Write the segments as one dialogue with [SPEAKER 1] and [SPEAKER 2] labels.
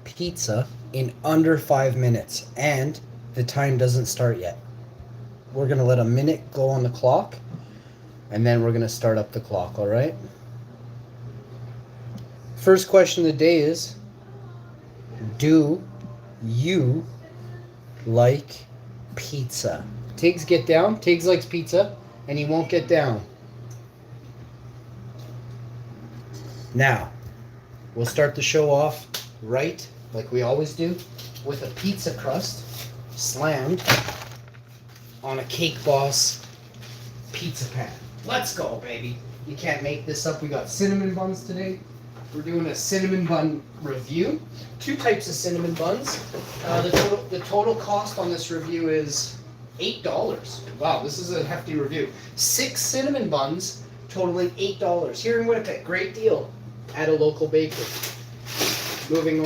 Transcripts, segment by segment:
[SPEAKER 1] pizza in under 5 minutes, and the time doesn't start yet. We're gonna let a minute go on the clock, and then we're gonna start up the clock. All right. First question of the day is: do you like pizza? Tiggs, get down. Tiggs likes pizza, and he won't get down. Now, we'll start the show off right, like we always do, with a pizza crust slammed on a Cake Boss pizza pan. Let's go, baby. You can't make this up. We got cinnamon buns today. We're doing a cinnamon bun review. Two types of cinnamon buns. The total cost on this review is $8. Wow, this is a hefty review. 6 cinnamon buns totaling $8 here in Winnipeg. Great deal at a local bakery. Moving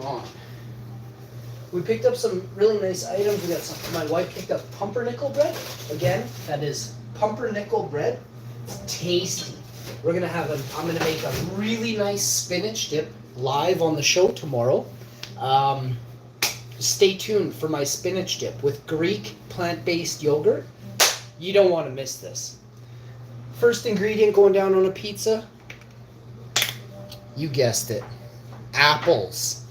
[SPEAKER 1] on. We picked up some really nice items. We got some. My wife picked up pumpernickel bread. Again, that is pumpernickel bread. It's tasty. I'm gonna make a really nice spinach dip live on the show tomorrow. Stay tuned for my spinach dip with Greek plant-based yogurt. You don't want to miss this. First ingredient going down on a pizza. You guessed it. Apples.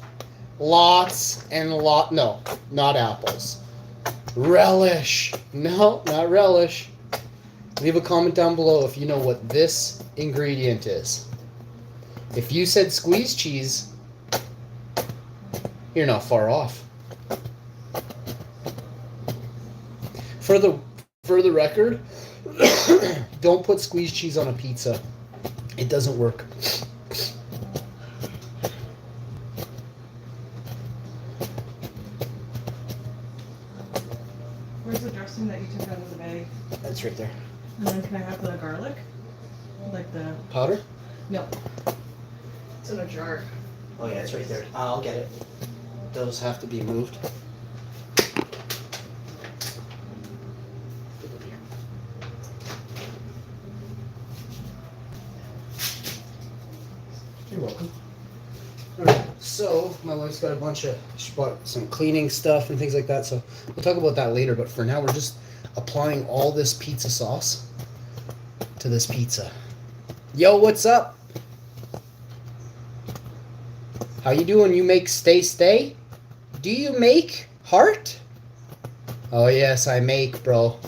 [SPEAKER 1] Lots and no, not apples. Relish. No, not relish. Leave a comment down below if you know what this ingredient is. If you said squeezed cheese, you're not far off. For the record, don't put squeezed cheese on a pizza. It doesn't work.
[SPEAKER 2] Where's the dressing that you took out of the bag?
[SPEAKER 1] That's right there.
[SPEAKER 2] And then can I have the garlic? Like the...
[SPEAKER 1] Powder?
[SPEAKER 2] No. It's in a jar.
[SPEAKER 1] Oh yeah, it's right there. I'll get it. Those have to be moved. You're welcome. Alright, so my wife's got a bunch of, she bought some cleaning stuff and things like that, so we'll talk about that later, but for now we're just applying all this pizza sauce to this pizza. Yo, what's up? How you doing? You make stay? Do you make heart? Oh yes, I make, bro.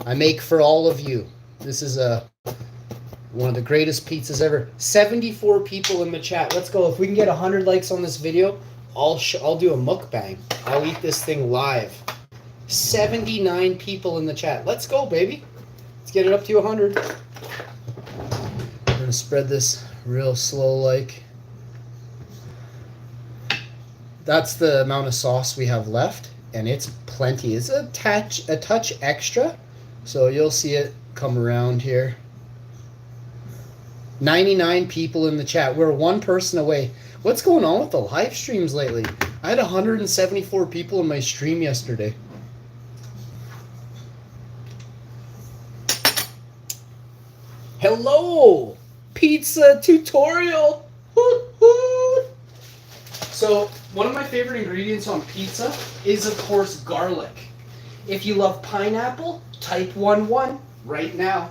[SPEAKER 1] I make for all of you. This is one of the greatest pizzas ever. 74 people in the chat. Let's go. If we can get 100 likes on this video, I'll do a mukbang. I'll eat this thing live. 79 people in the chat. Let's go, baby. Let's get it up to 100. I'm gonna spread this real slow like. That's the amount of sauce we have left, and it's plenty. It's a touch extra, so you'll see it come around here. 99 people in the chat. We're one person away. What's going on with the live streams lately? I had 174 people in my stream yesterday. Hello! Pizza tutorial! Woo-hoo! So, one of my favorite ingredients on pizza is, of course, garlic. If you love pineapple, type 11 right now.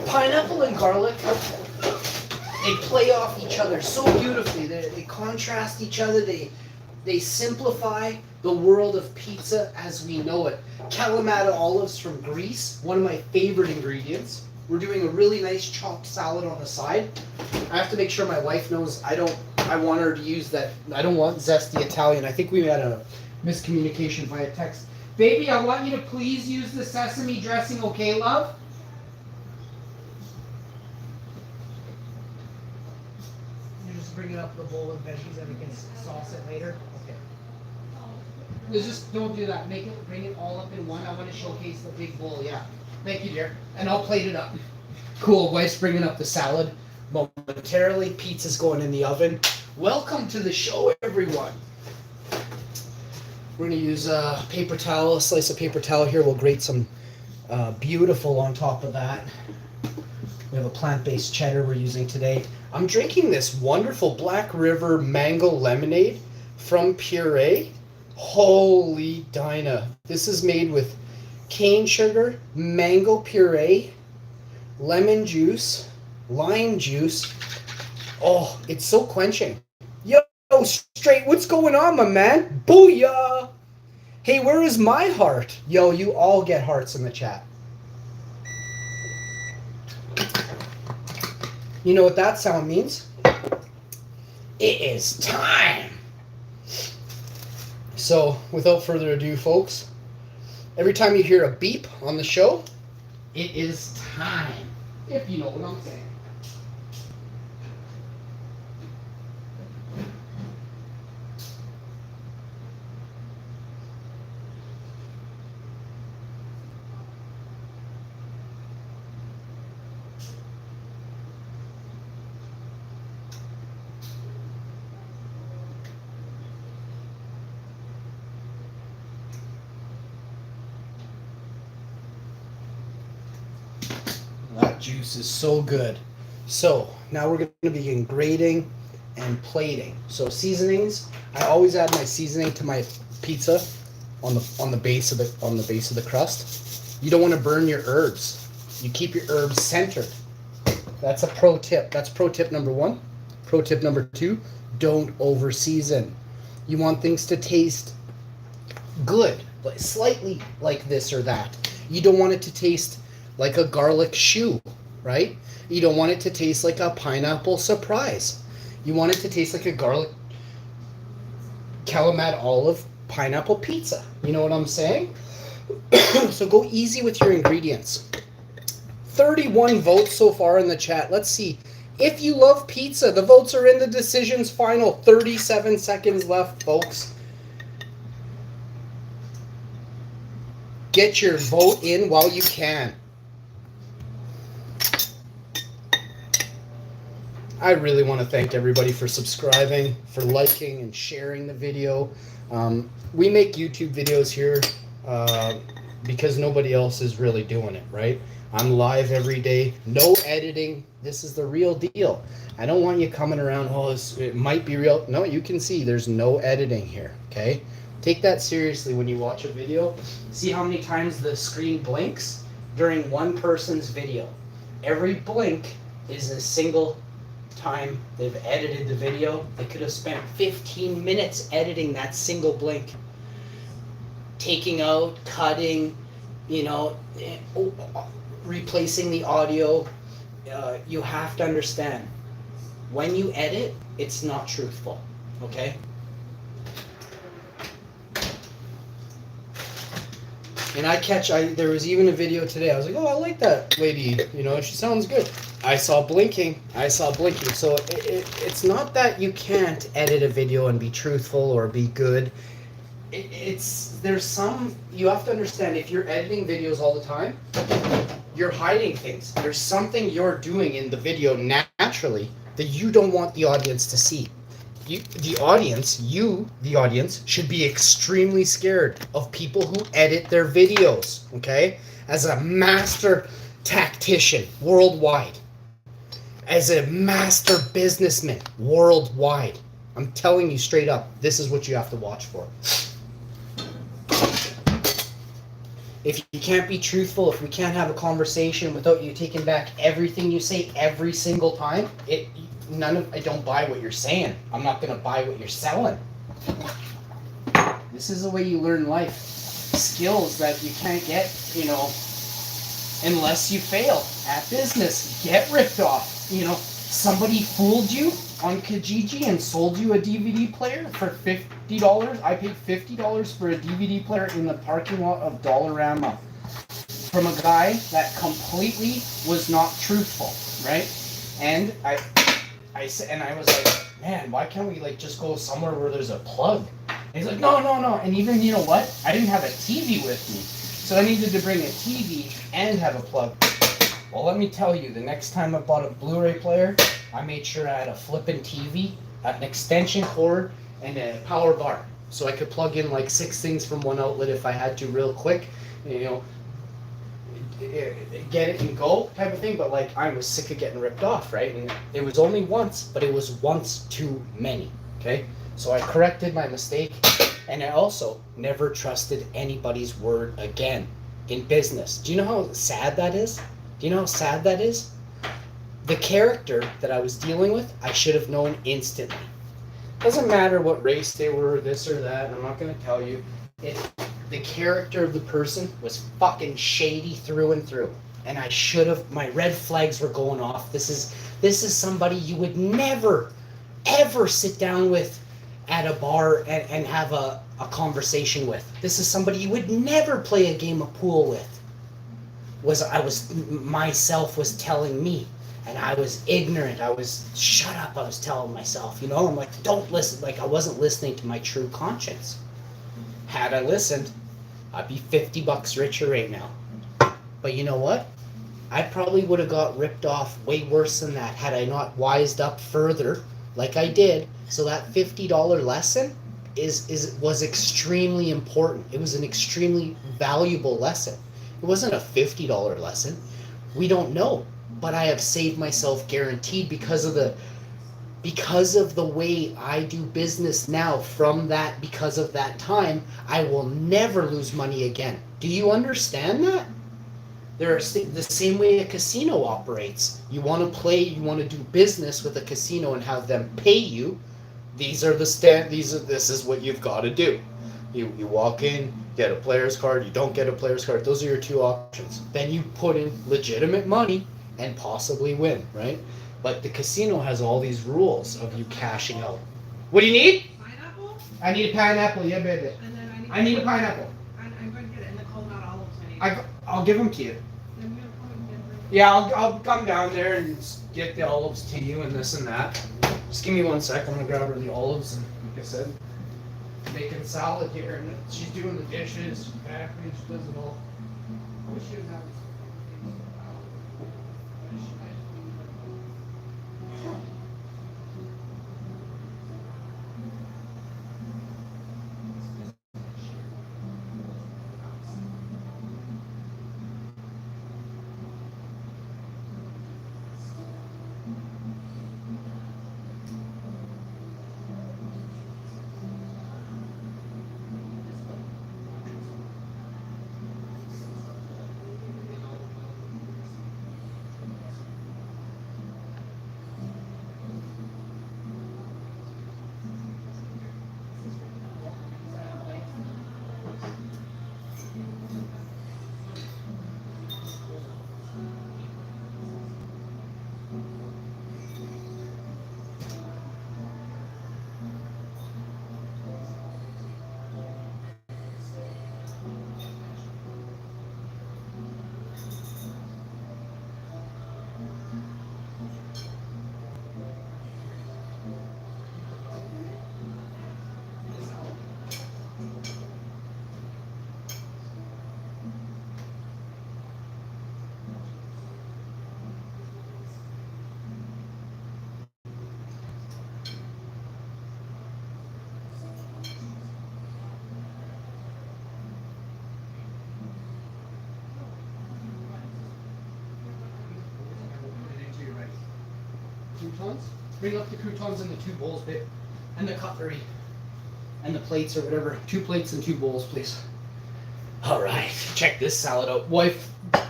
[SPEAKER 1] Pineapple and garlic, they play off each other so beautifully. They contrast each other. They simplify the world of pizza as we know it. Kalamata olives from Greece, one of my favorite ingredients. We're doing a really nice chopped salad on the side. I have to make sure my wife knows I want her to use that. I don't want zesty Italian. I think we had a miscommunication via text. Baby, I want you to please use the sesame dressing, okay, love? Bring it up the bowl with veggies and we can sauce it later. Okay. Just don't do that. Bring it all up in one. I want to showcase the big bowl. Yeah. Thank you, dear. And I'll plate it up. Cool. Wife's bringing up the salad momentarily. Pizza's going in the oven. Welcome to the show, everyone. We're going to use a paper towel, a slice of paper towel here. We'll grate some beautiful on top of that. We have a plant-based cheddar we're using today. I'm drinking this wonderful Black River mango lemonade from Puree. Holy Dinah. This is made with cane sugar, mango puree, lemon juice, lime juice. Oh, it's so quenching. Yo, Straight, what's going on, my man? Booyah! Hey, where is my heart? Yo, you all get hearts in the chat. You know what that sound means? It is time. So, without further ado, folks, every time you hear a beep on the show, it is time. If you know what I'm saying. That juice is so good. So now we're going to begin grading and plating. So seasonings, I always add my seasoning to my pizza on the base of the crust. You don't want to burn your herbs. You keep your herbs centered. That's a pro tip. That's pro tip number 1. Pro tip number 2, don't over season. You want things to taste good, but slightly like this or that. You don't want it to taste like a garlic shoe, right? You don't want it to taste like a pineapple surprise. You want it to taste like a garlic Calumet olive pineapple pizza. You know what I'm saying? So go easy with your ingredients. 31 votes so far in the chat. Let's see. If you love pizza, the votes are in the decisions final. 37 seconds left, folks. Get your vote in while you can. I really want to thank everybody for subscribing, for liking and sharing the video. We make YouTube videos here because nobody else is really doing it, right? I'm live every day, no editing. This is the real deal. I don't want you coming around, oh, it might be real. No, you can see there's no editing here, okay? Take that seriously when you watch a video. See how many times the screen blinks during one person's video. Every blink is a single time they've edited the video. They could have spent 15 minutes editing that single blink, taking out, cutting, replacing the audio. You have to understand, when you edit, it's not truthful, okay? And there was even a video today. I was like, oh, I like that lady. She sounds good. I saw blinking. So it's not that you can't edit a video and be truthful or be good. You have to understand, if you're editing videos all the time, you're hiding things. There's something you're doing in the video naturally that you don't want the audience to see. The audience, should be extremely scared of people who edit their videos, okay? As a master tactician worldwide, as a master businessman worldwide, I'm telling you straight up, this is what you have to watch for. If you can't be truthful, if we can't have a conversation without you taking back everything you say every single time, I don't buy what you're saying. I'm not going to buy what you're selling. This is the way you learn life. Skills that you can't get, unless you fail at business. Get ripped off. Somebody fooled you on Kijiji and sold you a DVD player for $50. I paid $50 for a DVD player in the parking lot of Dollarama from a guy that completely was not truthful, right? And I was like, man, why can't we just go somewhere where there's a plug? And he's like, no. And even, you know what? I didn't have a TV with me. So I needed to bring a TV and have a plug. Well, let me tell you, the next time I bought a Blu-ray player, I made sure I had a flippin' TV, an extension cord, and a power bar. So I could plug in 6 things from one outlet if I had to real quick. get it and go type of thing, but like I was sick of getting ripped off, right? And it was only once, but it was once too many, okay? So I corrected my mistake, and I also never trusted anybody's word again in business. Do you know how sad that is? Do you know how sad that is? The character that I was dealing with, I should have known instantly. Doesn't matter what race they were, this or that, I'm not gonna tell you. The character of the person was fucking shady through and through. And I should have, my red flags were going off. This is somebody you would never, ever sit down with at a bar and have a conversation with. This is somebody you would never play a game of pool with. Myself was telling me. And I was ignorant. I was, shut up, I was telling myself, you know? I'm like, don't listen. Like, I wasn't listening to my true conscience. Had I listened, I'd be $50 richer right now. But you know what? I probably would have got ripped off way worse than that had I not wised up further, like I did. So that $50 lesson was extremely important. It was an extremely valuable lesson. It wasn't a $50 lesson. We don't know. But I have saved myself guaranteed because of the way I do business now because of that time, I will never lose money again. Do you understand that? There are the same way a casino operates. You want to play, you want to do business with a casino and have them pay you. This is what you've got to do. You walk in, get a player's card, you don't get a player's card. Those are your two options. Then you put in legitimate money and possibly win, right? But the casino has all these rules of you cashing out. What do you need?
[SPEAKER 2] Pineapple?
[SPEAKER 1] I need a pineapple, yeah, baby.
[SPEAKER 2] And then
[SPEAKER 1] I need a pineapple.
[SPEAKER 2] I'm going to get it in the cold, not olives. I need.
[SPEAKER 1] I'll give them to you.
[SPEAKER 2] Then I'm gonna come and get them.
[SPEAKER 1] Yeah, I'll come down there and get the olives to you and this and that. Just give me 1 sec. I'm gonna grab her the olives and, like I said, making salad here, and she's doing the dishes, vacuuming, she does it all. I wish she was having croutons. Bring up the croutons in the 2 bowls, babe. And the cutlery. And the plates or whatever. 2 plates and 2 bowls, please. Alright, check this salad out.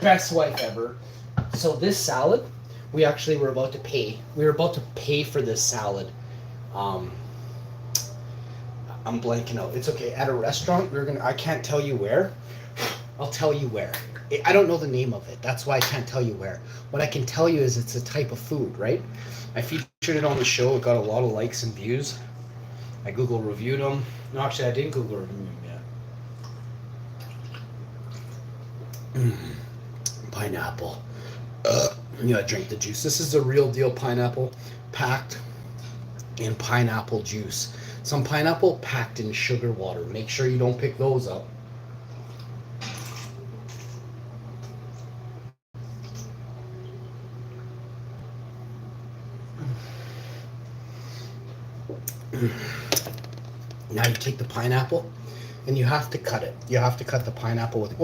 [SPEAKER 1] Best wife ever. So this salad, we actually were about to pay. We were about to pay for this salad. I'm blanking out. It's okay. At a restaurant, I can't tell you where. I'll tell you where. I don't know the name of it. That's why I can't tell you where. What I can tell you is it's a type of food, right? I featured it on the show. It got a lot of likes and views. I Google reviewed them. No, actually, I didn't Google review them yet. Pineapple. You gotta drink the juice. This is the real deal pineapple packed in pineapple juice. Some pineapple packed in sugar water. Make sure you don't pick those up. Now you take the pineapple and you have to cut it. You have to cut the pineapple with,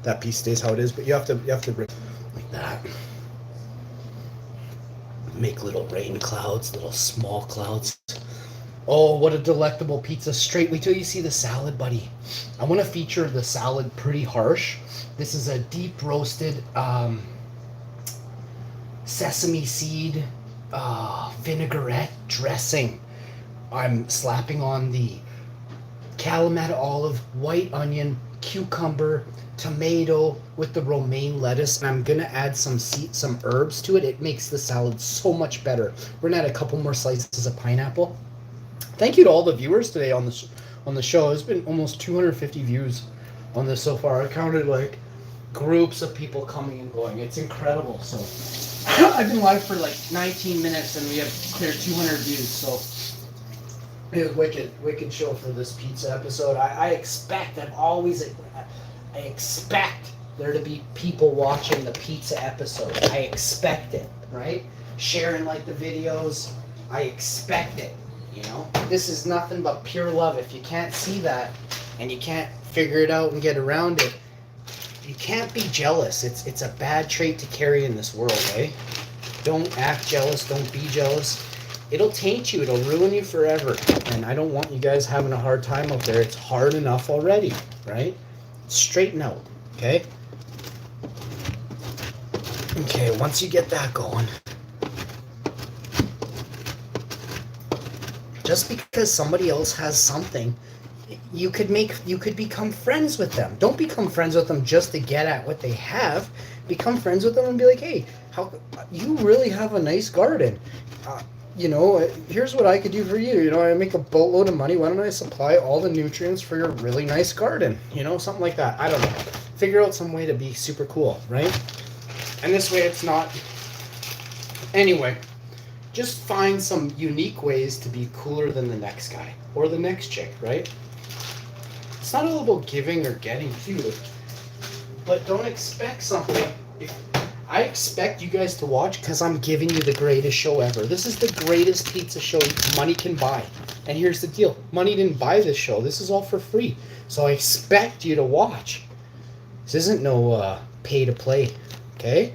[SPEAKER 1] that piece stays how it is, but you have to rip like that. Make little rain clouds, little small clouds. Oh, what a delectable pizza. Straight. Wait till you see the salad, buddy. I want to feature the salad pretty harsh. This is a deep roasted sesame seed vinaigrette dressing. I'm slapping on the Kalamata olive, white onion, cucumber, tomato with the romaine lettuce, and I'm gonna add some herbs to it. It makes the salad so much better. We're gonna add a couple more slices of pineapple. Thank you to all the viewers today on the show. There's been almost 250 views on this so far. I counted like groups of people coming and going. It's incredible. So I've been live for like 19 minutes and we have cleared 200 views. So it was wicked show for this pizza episode. I expect there to be people watching the pizza episode. I expect it, right? Sharing like the videos. I expect it. You know, this is nothing but pure love. If you can't see that and you can't figure it out and get around it, you can't be jealous. It's a bad trait to carry in this world, eh? Don't act jealous. Don't be jealous. It'll taint you. It'll ruin you forever. And I don't want you guys having a hard time out there. It's hard enough already, right? Straighten out, okay? Okay, once you get that going, just because somebody else has something, you could become friends with them. Don't become friends with them just to get at what they have. Become friends with them and be like, hey, you really have a nice garden. Here's what I could do for you. I make a boatload of money. Why don't I supply all the nutrients for your really nice garden? Something like that. I don't know. Figure out some way to be super cool, right? And this way it's not... Anyway, just find some unique ways to be cooler than the next guy or the next chick, right? It's not all about giving or getting too, but don't expect something. I expect you guys to watch because I'm giving you the greatest show ever. This is the greatest pizza show money can buy. And here's the deal. Money didn't buy this show. This is all for free. So I expect you to watch. This isn't no pay to play, okay?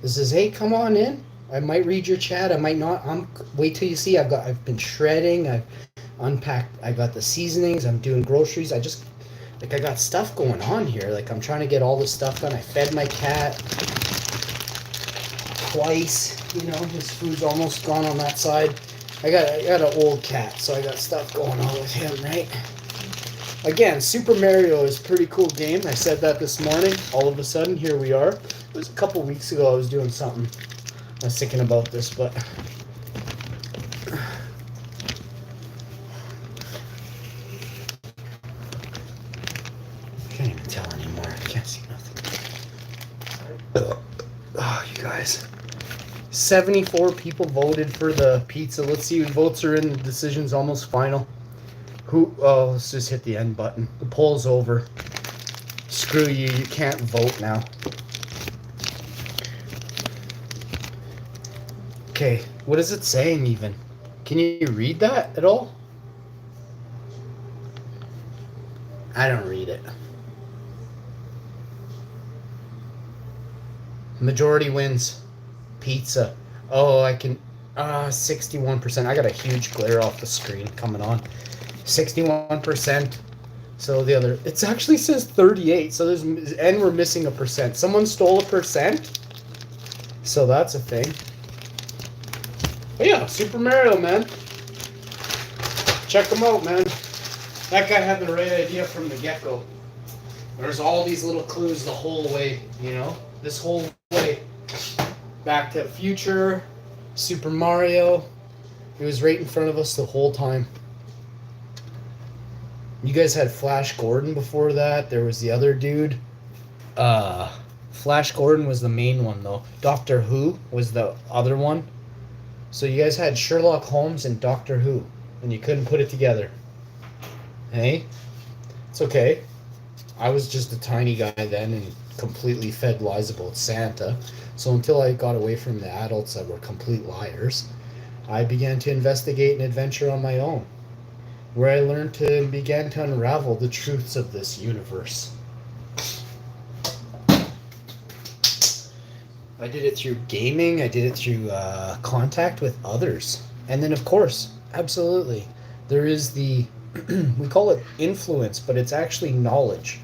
[SPEAKER 1] This is, hey, come on in. I might read your chat. I might not. Wait till you see. I've been shredding. I've unpacked. I got the seasonings. I'm doing groceries. I got stuff going on here. Like, I'm trying to get all this stuff done. I fed my cat twice. His food's almost gone on that side. I got an old cat, so I got stuff going on with him, right? Again, Super Mario is a pretty cool game. I said that this morning. All of a sudden, here we are. It was a couple weeks ago I was doing something. I was thinking about this, but... I can't even tell anymore. I can't see nothing. Oh, you guys. 74 people voted for the pizza. Let's see who votes are in. The decision's almost final. Let's just hit the end button. The poll's over. Screw you. You can't vote now. Okay, what is it saying even? Can you read that at all? I don't read it. Majority wins. Pizza. Oh, I can... 61%. I got a huge glare off the screen coming on. 61%. So the other... It actually says 38. So there's... And we're missing a percent. Someone stole a percent. So that's a thing. But yeah, Super Mario, man. Check them out, man. That guy had the right idea from the get-go. There's all these little clues the whole way, This whole way. Back to Future, Super Mario. It was right in front of us the whole time. You guys had Flash Gordon before that. There was the other dude. Flash Gordon was the main one, though. Doctor Who was the other one. So you guys had Sherlock Holmes and Doctor Who, and you couldn't put it together. Hey? It's okay. I was just a tiny guy then and completely fed lies about Santa. So until I got away from the adults that were complete liars, I began to investigate and adventure on my own, where I learned to and began to unravel the truths of this universe. I did it through gaming. I did it through contact with others. And then, of course, absolutely, there is the, we call it influence, but it's actually knowledge.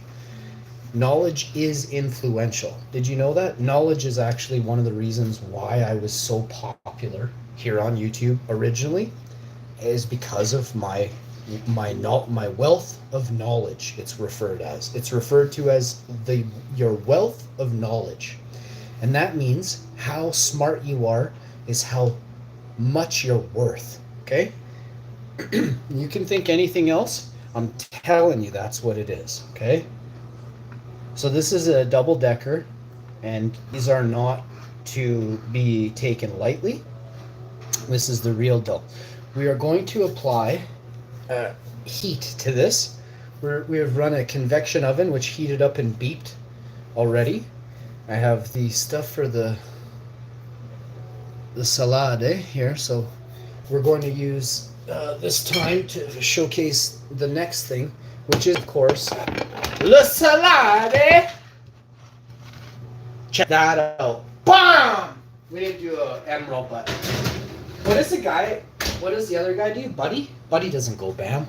[SPEAKER 1] Knowledge is influential. Did you know that? Knowledge is actually one of the reasons why I was so popular here on YouTube originally, is because of my wealth of knowledge. It's referred to as your wealth of knowledge. And that means how smart you are is how much you're worth. Okay? You can think anything else. I'm telling you that's what it is. Okay? So this is a double decker, and these are not to be taken lightly. This is the real deal. We are going to apply heat to this. We have run a convection oven which heated up and beeped already. I have the stuff for the salade here, so we're going to use this time to showcase the next thing, which is, of course, the salade. Check that out. Bam! We didn't do an emerald, but what does the other guy do? Buddy? Buddy doesn't go bam.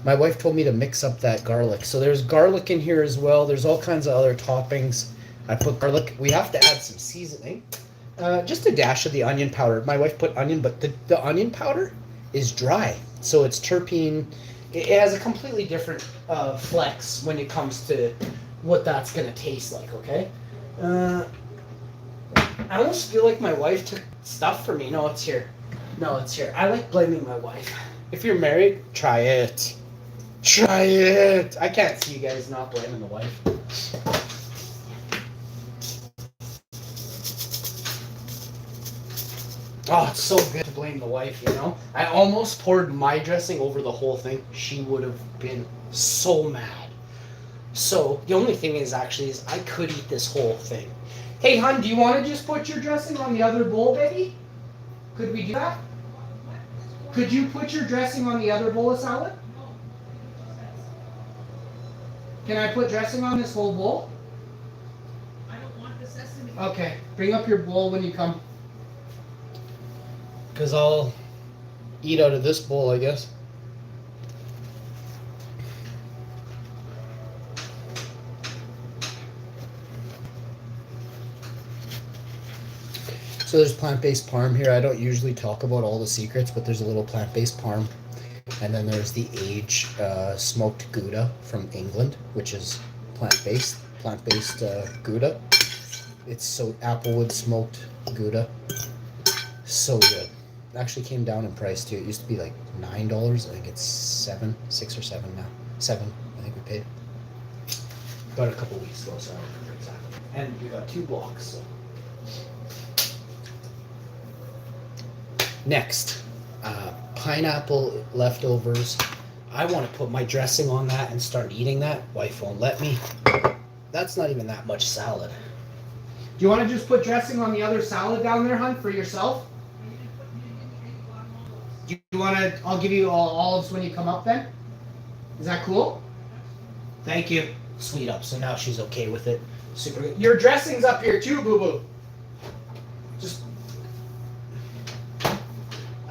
[SPEAKER 1] My wife told me to mix up that garlic. So there's garlic in here as well. There's all kinds of other toppings. I put garlic. We have to add some seasoning. Just a dash of the onion powder. My wife put onion, but the onion powder is dry. So it's terpene. It has a completely different flex when it comes to what that's going to taste like, okay? I almost feel like my wife took stuff from me. No, it's here. I like blaming my wife. If you're married, try it. Try it. I can't see you guys not blaming the wife. Oh, it's so good to blame the wife, you know? I almost poured my dressing over the whole thing. She would have been so mad. So, the only thing is I could eat this whole thing. Hey, hon, do you want to just put your dressing on the other bowl, baby? Could we do that? Could you put your dressing on the other bowl of salad? Can I put dressing on this whole bowl?
[SPEAKER 2] I don't want the sesame.
[SPEAKER 1] Okay, bring up your bowl when you come. Because I'll eat out of this bowl, I guess. So there's plant-based parm here. I don't usually talk about all the secrets, but there's a little plant-based parm. And then there's the aged smoked Gouda from England, which is plant-based Gouda. It's so applewood smoked Gouda. So good. Actually came down in price too. It used to be like $9. I think it's $6 or $7 now. $7, I think we paid. About a couple weeks ago, so I don't remember exactly. And we got 2 blocks. So. Next, pineapple leftovers. I want to put my dressing on that and start eating that. Wife won't let me. That's not even that much salad. Do you want to just put dressing on the other salad down there, hon, for yourself? Do you want to? I'll give you all olives when you come up then. Is that cool? Thank you. Sweet up. So now she's okay with it. Super good. Your dressing's up here too, boo boo. Just.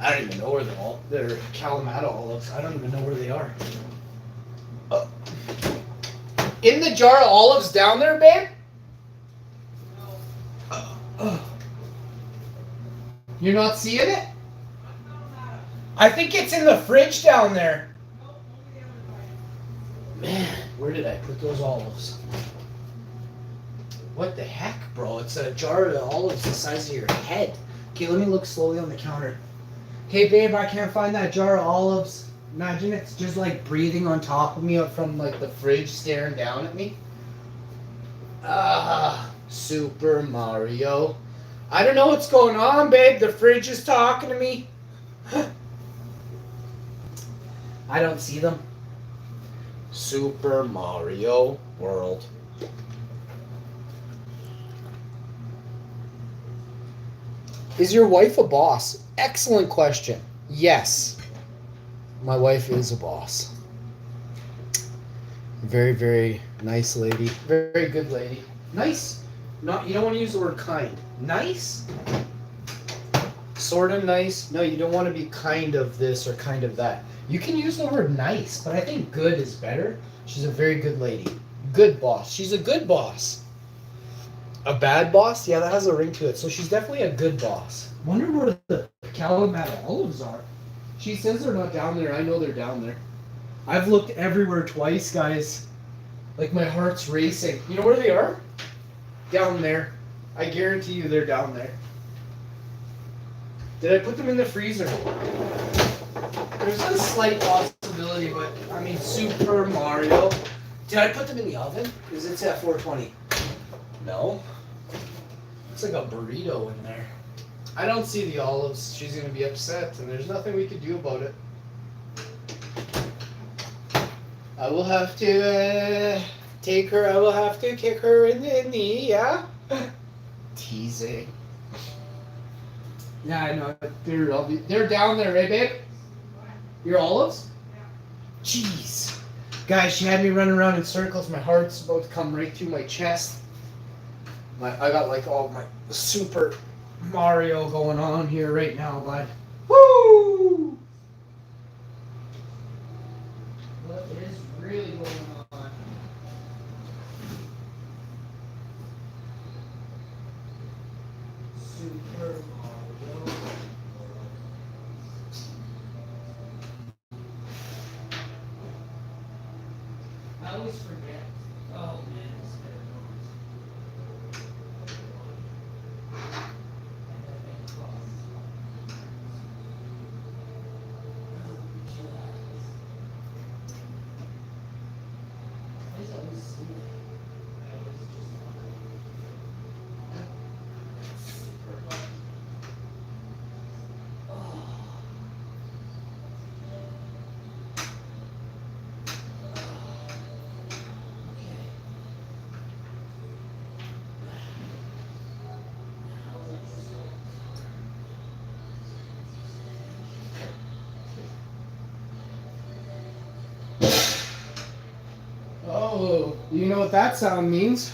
[SPEAKER 1] I don't even know where they're Kalamata olives. I don't even know where they are. In the jar of olives down there, babe? You're not seeing it? I think it's in the fridge down there. Man, where did I put those olives? What the heck, bro? It's a jar of olives the size of your head. Okay, let me look slowly on the counter. Hey, babe, I can't find that jar of olives. Imagine it's just like breathing on top of me from like the fridge staring down at me. Super Mario. I don't know what's going on, babe. The fridge is talking to me. I don't see them. Super Mario World. Is your wife a boss? Excellent question. Yes. My wife is a boss. Very, very nice lady. Very good lady. Nice. Not, you don't want to use the word kind. Nice? Sort of nice. No, you don't want to be kind of this or kind of that. You can use the word nice, but I think good is better. She's a very good lady. Good boss. She's a good boss. A bad boss? Yeah, that has a ring to it. So she's definitely a good boss. Wonder where the Calumet olives are. She says they're not down there. I know they're down there. I've looked everywhere twice, guys. Like my heart's racing. You know where they are? Down there. I guarantee you they're down there. Did I put them in the freezer? There's a slight possibility, but I mean, Super Mario. Did I put them in the oven? Because it's at 420. No. It's like a burrito in there. I don't see the olives. She's going to be upset, and there's nothing we could do about it. I will have to take her. I will have to kick her in the knee, yeah? Teasing. Yeah, I know. They're down there, right, babe? Your olives? Jeez. Guys, she had me running around in circles. My heart's about to come right through my chest. I got like all my Super Mario going on here right now, bud. Woo! What is really going on? Super Mario. I always forget. Oh man, it's better Oh, you know what that sound means?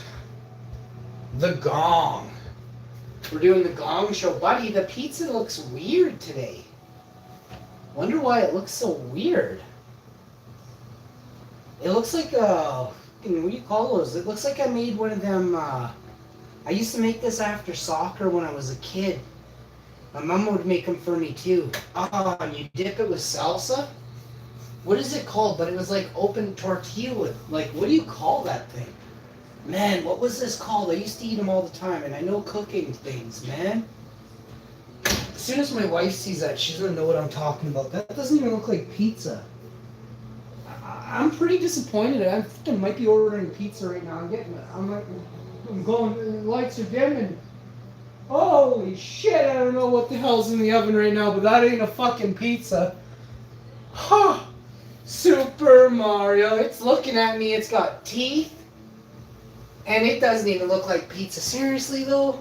[SPEAKER 1] The gong. We're doing the gong show. Buddy, the pizza looks weird today. Wonder why it looks so weird. It looks like what do you call those? It looks like I made one of them, I used to make this after soccer when I was a kid. My mom would make them for me too. Oh, and you dip it with salsa? What is it called? But it was like open tortilla with, like, what do you call that thing? Man, what was this called? I used to eat them all the time, and I know cooking things, man. As soon as my wife sees that, she's gonna know what I'm talking about. That doesn't even look like pizza. I'm pretty disappointed. I think I might be ordering pizza right now. I'm going, the lights are dimming. Holy shit, I don't know what the hell's in the oven right now, but that ain't a fucking pizza. Huh. Super Mario. It's looking at me. It's got teeth. And it doesn't even look like pizza. Seriously, though?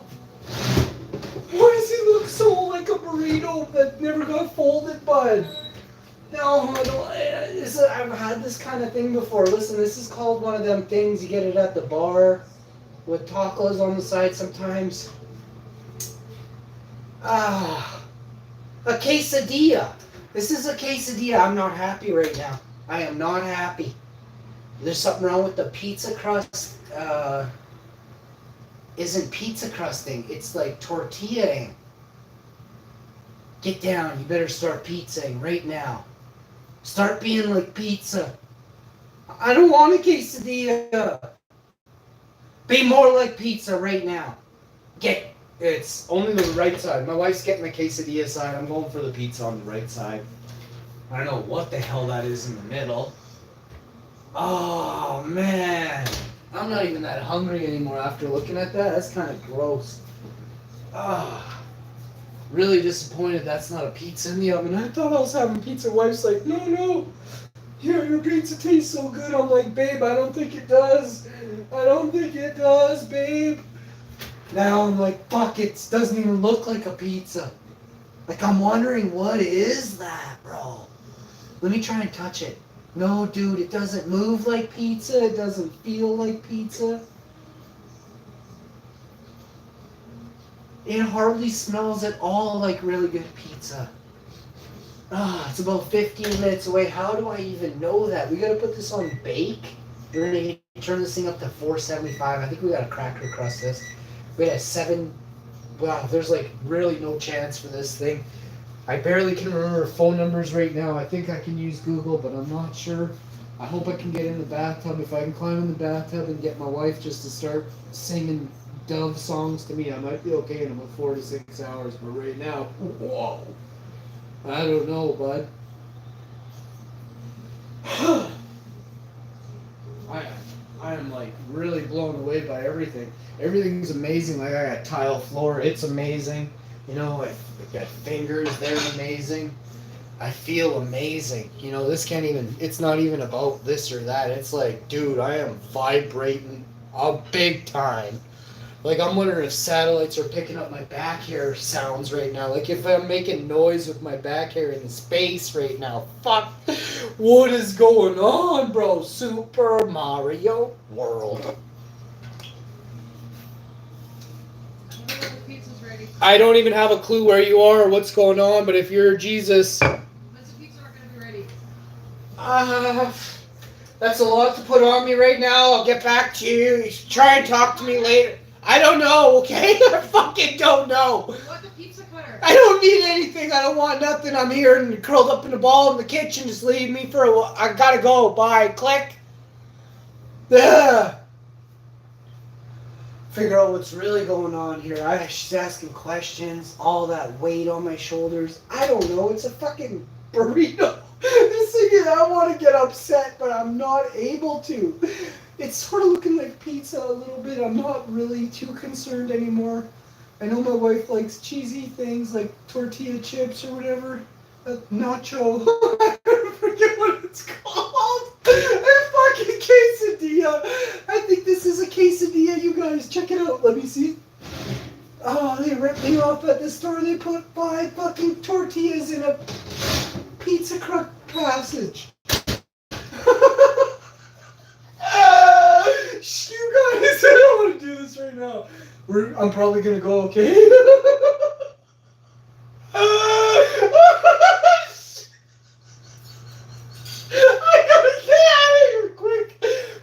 [SPEAKER 1] Why does it look so like a burrito that never got folded, bud? No, I don't. I've had this kind of thing before. Listen, this is called one of them things. You get it at the bar with tacos on the side sometimes. A quesadilla. This is a quesadilla. I'm not happy right now. I am not happy. There's something wrong with the pizza crust. Isn't pizza crusting. It's like tortillaing. Get down. You better start pizzaing right now. Start being like pizza. I don't want a quesadilla. Be more like pizza right now. It's only the right side. My wife's getting the quesadilla side. I'm going for the pizza on the right side. I don't know what the hell that is in the middle. Oh, man. I'm not even that hungry anymore after looking at that. That's kind of gross. Really disappointed that's not a pizza in the oven. I thought I was having pizza. Wife's like, no. Yeah, your pizza tastes so good. I'm like, babe, I don't think it does. I don't think it does, babe. Now I'm like, fuck, it doesn't even look like a pizza. Like, I'm wondering, what is that, bro? Let me try and touch it. No, dude, it doesn't move like pizza. It doesn't feel like pizza. It hardly smells at all like really good pizza. It's about 15 minutes away. How do I even know that? We gotta put this on bake. We're gonna turn this thing up to 475. I think we gotta cracker crust this. We had a 7. Wow, there's like really no chance for this thing. I barely can remember phone numbers right now. I think I can use Google, but I'm not sure. I hope I can get in the bathtub. If I can climb in the bathtub and get my wife just to start singing Dove songs to me, I might be okay in about 4 to 6 hours. But right now, whoa. I don't know, bud. I am like really blown away by everything. Everything's amazing. Like I got tile floor, it's amazing. You know, I got fingers, they're amazing. I feel amazing. You know, this can't even, it's not even about this or that. It's like, dude, I am vibrating a big time. Like, I'm wondering if satellites are picking up my back hair sounds right now. Like, if I'm making noise with my back hair in space right now. Fuck. What is going on, bro? Super Mario World. I don't even have a clue where you are or what's going on, but if you're Jesus...
[SPEAKER 2] When's the pizza going to be ready?
[SPEAKER 1] That's a lot to put on me right now. I'll get back to you. Try and talk to me later. I don't know, okay? I fucking don't know.
[SPEAKER 2] You want the pizza cutter?
[SPEAKER 1] I don't need anything. I don't want nothing. I'm here and curled up in a ball in the kitchen. Just leave me for a while. I gotta go. Bye. Click. Ugh. Figure out what's really going on here. She's asking questions. All that weight on my shoulders. I don't know. It's a fucking burrito. This thing is, I want to get upset, but I'm not able to. It's sort of looking like pizza a little bit. I'm not really too concerned anymore. I know my wife likes cheesy things like tortilla chips or whatever. Nacho. I forget what it's called. A fucking quesadilla. I think this is a quesadilla, you guys. Check it out. Let me see. Oh, they ripped me off at the store. They put 5 fucking tortillas in a pizza crust passage. You guys, I don't want to do this right now. I'm probably gonna go, okay? I gotta get out of here quick.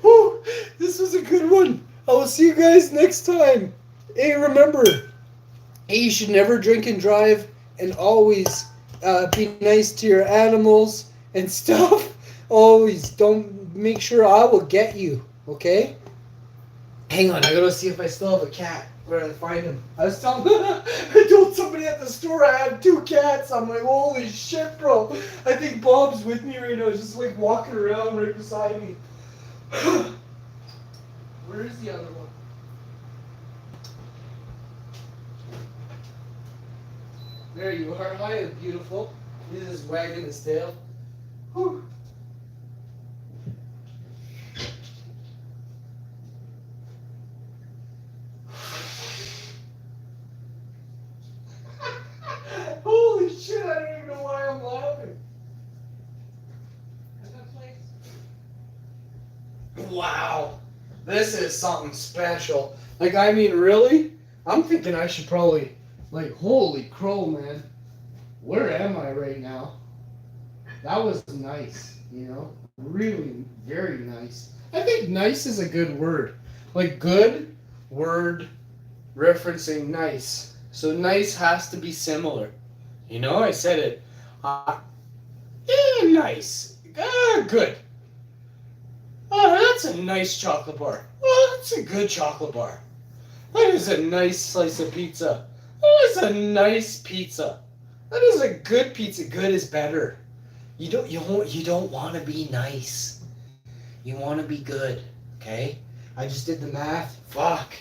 [SPEAKER 1] Whew, this was a good one. I will see you guys next time. Hey, remember, you should never drink and drive, and always be nice to your animals and stuff. Always don't make sure I will get you, okay? Hang on, I gotta see if I still have a cat. Where did I find him? I was telling I told somebody at the store I had 2 cats. I'm like, holy shit, bro. I think Bob's with me right now, just like walking around right beside me. Where is the other one? There you are. Hi, beautiful. He's just wagging his tail. Whew. Holy shit, I don't even know why I'm laughing. Wow. This is something special. Like, I mean, really? I'm thinking I should probably, like, holy crow, man. Where am I right now? That was nice, you know? Really, very nice. I think nice is a good word. Like, good word referencing nice. So nice has to be similar. You know, I said it. Nice. Good. Oh, that's a nice chocolate bar. Oh, that's a good chocolate bar. That is a nice slice of pizza. That is a nice pizza. That is a good pizza. Good is better. You don't want to be nice. You want to be good. Okay? I just did the math. Fuck.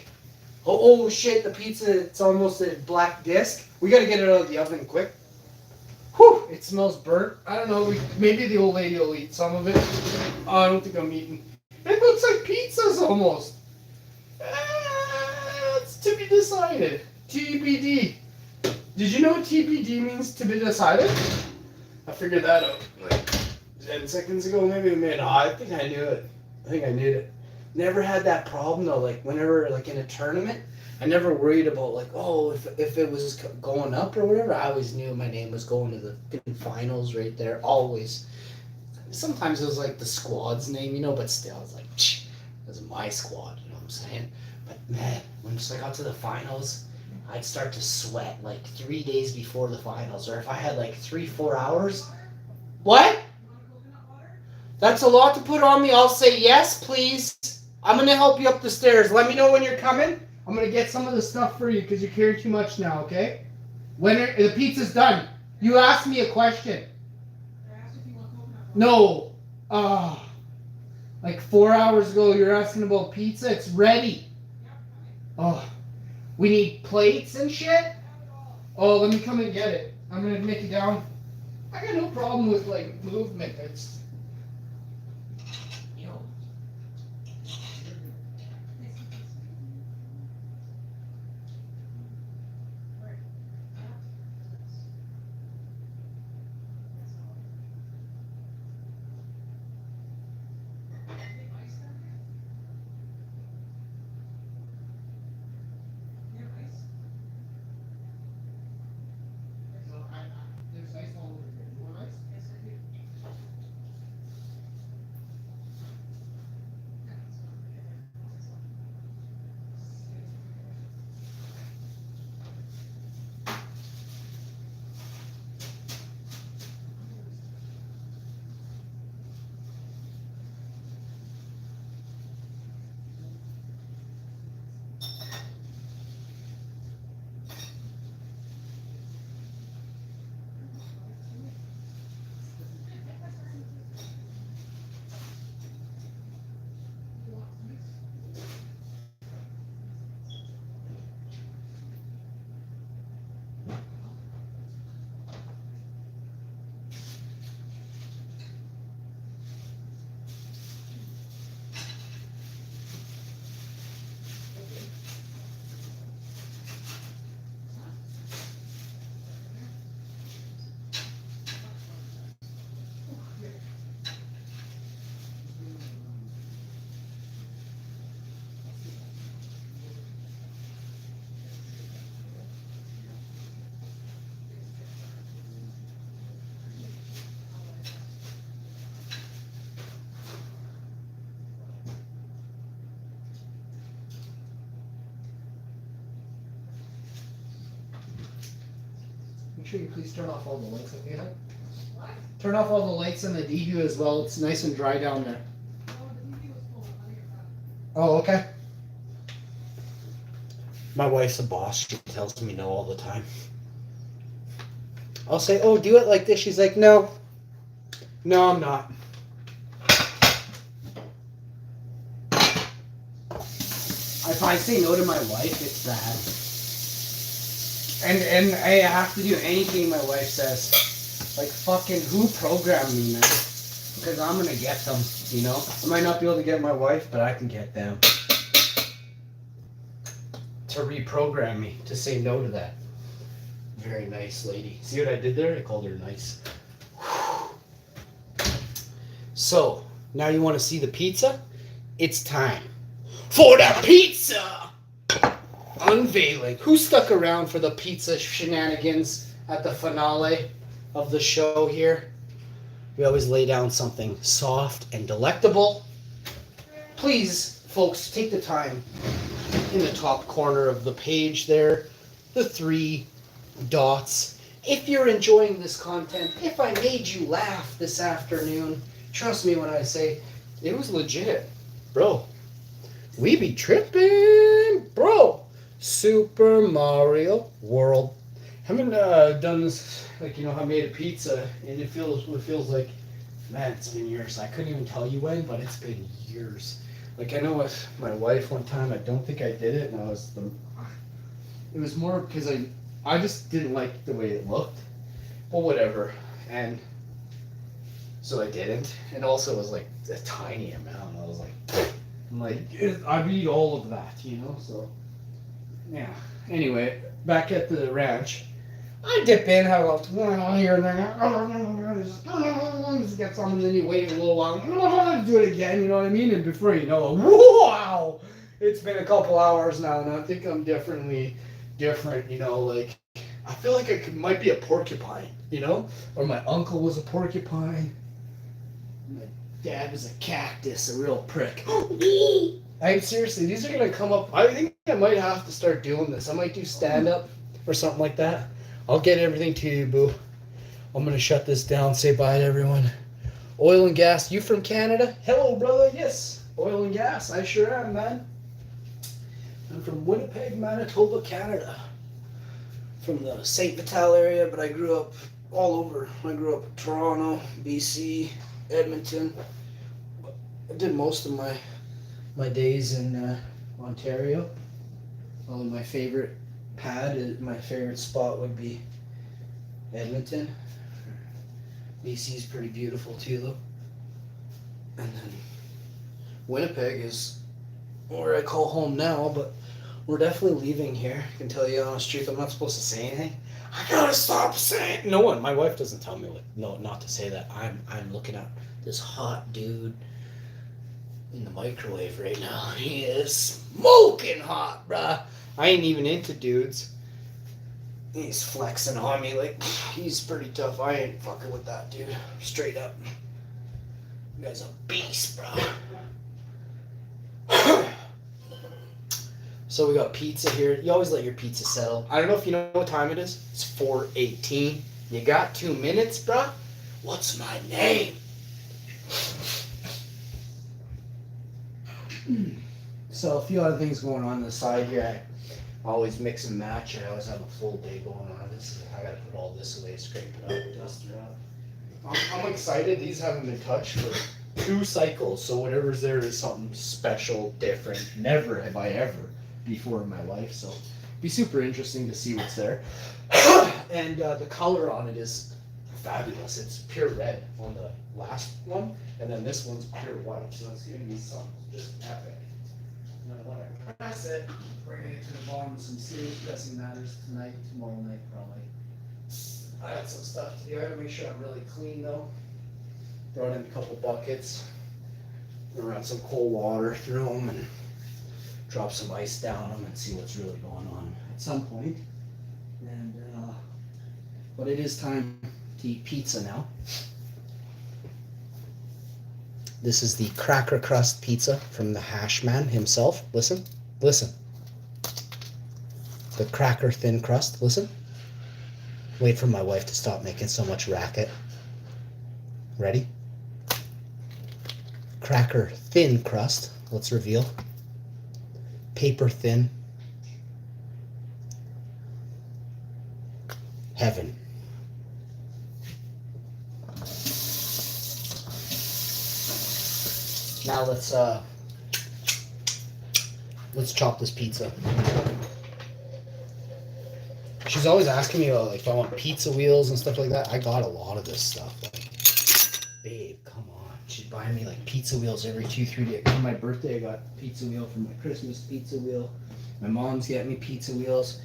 [SPEAKER 1] Oh shit, the pizza, it's almost a black disc. We gotta get it out of the oven quick. Whew, it smells burnt. I don't know, maybe the old lady will eat some of it. Oh, I don't think I'm eating. It looks like pizzas almost. It's to be decided. TBD. Did you know what TBD means, to be decided? I figured that out like 10 seconds ago, maybe a minute. Oh, I think I knew it. I think I knew it. Never had that problem though, like whenever, like in a tournament, I never worried about like, oh, if it was going up or whatever. I always knew my name was going to the finals right there. Always. Sometimes it was like the squad's name, you know, but still, I was like, it was my squad, you know what I'm saying? But man, when I got to the finals, I'd start to sweat like 3 days before the finals, or if I had like 3-4 hours. What? That's a lot to put on me. I'll say yes, please. I'm gonna help you up the stairs. Let me know when you're coming. I'm gonna get some of the stuff for you because you're carrying too much now. Okay? The pizza's done. You asked me a question. No. Like 4 hours ago, you're asking about pizza. It's ready. Oh, we need plates and shit. Oh, let me come and get it. I'm gonna make it down. I got no problem with like movement. It's. Make sure you please turn off all the lights, okay, hon? What? Turn off all the lights in the DU as well. It's nice and dry down there. Oh, okay. My wife's a boss. She tells me no all the time. I'll say, oh, do it like this. She's like, no. No, I'm not. If I say no to my wife, it's bad. And I have to do anything my wife says. Like, fucking, who programmed me, man? Because I'm gonna get them, you know? I might not be able to get my wife, but I can get them. To reprogram me, to say no to that. Very nice lady. See what I did there? I called her nice. So, now you want to see the pizza? It's time for the pizza unveiling. Who stuck around for the pizza shenanigans at the finale of the show here? We always lay down something soft and delectable. Please, folks, take the time in the top corner of the page there, the 3 dots. If you're enjoying this content, if I made you laugh this afternoon, trust me when I say it was legit, bro. We be tripping, bro. Super Mario World. Haven't done this, like, you know, I made a pizza, and it feels like, man, it's been years. I couldn't even tell you when, but it's been years. Like, I know with my wife one time, I don't think I did it, and it was more because I just didn't like the way it looked. Well, whatever. And so I didn't. And also it was like a tiny amount. I was like, I'd eat all of that, you know? So, yeah. Anyway, back at the ranch, I dip in, have a little here and there, just get some, and then you wait a little while, do it again, you know what I mean? And before you know it, wow! It's been a couple hours now, and I think I'm definitely different. You know, like I feel like might be a porcupine. You know, or my uncle was a porcupine. My dad was a cactus, a real prick. Seriously, these are gonna come up. I think I might have to start doing this. I might do stand up or something like that. I'll get everything to you, boo. I'm gonna shut this down. Say bye to everyone. Oil and gas. You from Canada? Hello, brother. Yes. Oil and gas. I sure am, man. I'm from Winnipeg, Manitoba, Canada. From the St. Vital area, but I grew up all over. I grew up in Toronto, BC, Edmonton. I did most of my days in Ontario. Although my favorite my favorite spot would be Edmonton. BC's pretty beautiful too, though. And then Winnipeg is where I call home now, but we're definitely leaving here. I can tell you the honest truth, I'm not supposed to say anything. I gotta stop saying. No one. My wife doesn't tell me not to say that. I'm looking at this hot dude in the microwave right now. He is smoking hot, bruh. I ain't even into dudes. He's flexing on me like he's pretty tough. I ain't fucking with that dude. Straight up. You guy's a beast, bro. So we got pizza here. You always let your pizza settle. I don't know if you know what time it is. It's 4:18. You got 2 minutes, bro? What's my name? So a few other things going on the side here. I always mix and match. I always have a full day going on. I gotta put all this away, scrape it up, dust it up. I'm excited. These haven't been touched for 2 cycles, so whatever's there is something special, different. Never have I ever before in my life, so it'll be super interesting to see what's there. And the color on it is fabulous. It's pure red on the last one, and then this one's pure white, so it's gonna be something just epic. And then when I press it, bringing it to the bottom of some serious pressing matters tonight, tomorrow night probably. I got some stuff to do. I gotta make sure I'm really clean though. Brought in a couple buckets, run some cold water through them, and drop some ice down them and see what's really going on at some point. And but it is time to eat pizza now. This is the cracker crust pizza from the Hash Man himself. Listen, listen. The cracker thin crust, listen. Wait for my wife to stop making so much racket. Ready? Cracker thin crust, let's reveal. Paper thin. Heaven. Now let's chop this pizza. She's always asking me about, like, if I want pizza wheels and stuff like that. I got a lot of this stuff. Like, babe, come on. She's buying me like pizza wheels every 2-3 days. For my birthday, I got pizza wheel. For my Christmas, pizza wheel. My mom's getting me pizza wheels.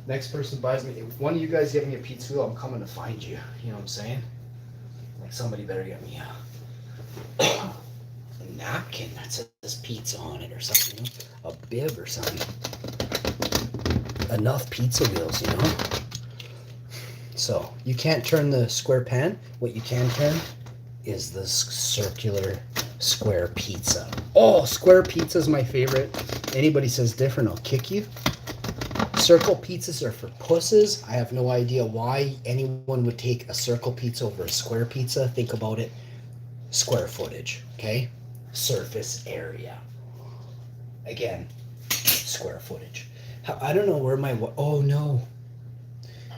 [SPEAKER 1] Next person buys me. If one of you guys get me a pizza wheel, I'm coming to find you. You know what I'm saying? Like, somebody better get me a napkin that says pizza on it or something. A bib or something. Enough pizza wheels, you know? So, you can't turn the square pan. What you can turn is the circular square pizza. Oh, square pizza is my favorite. Anybody says different, I'll kick you. Circle pizzas are for pusses. I have no idea why anyone would take a circle pizza over a square pizza. Think about it. Square footage, okay? Surface area. Again, square footage. I don't know where my... Oh, no.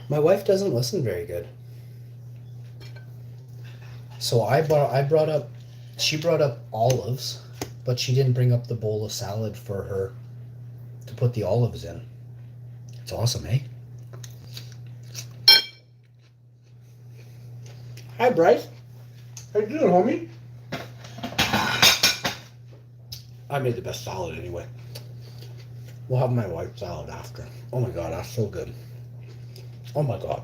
[SPEAKER 1] My wife doesn't listen very good. So she brought up olives, but she didn't bring up the bowl of salad for her to put the olives in. It's awesome, eh? Hi, Bryce. How you doing, homie? I made the best salad anyway. We'll have my white salad after. Oh my god, that's so good. Oh my god.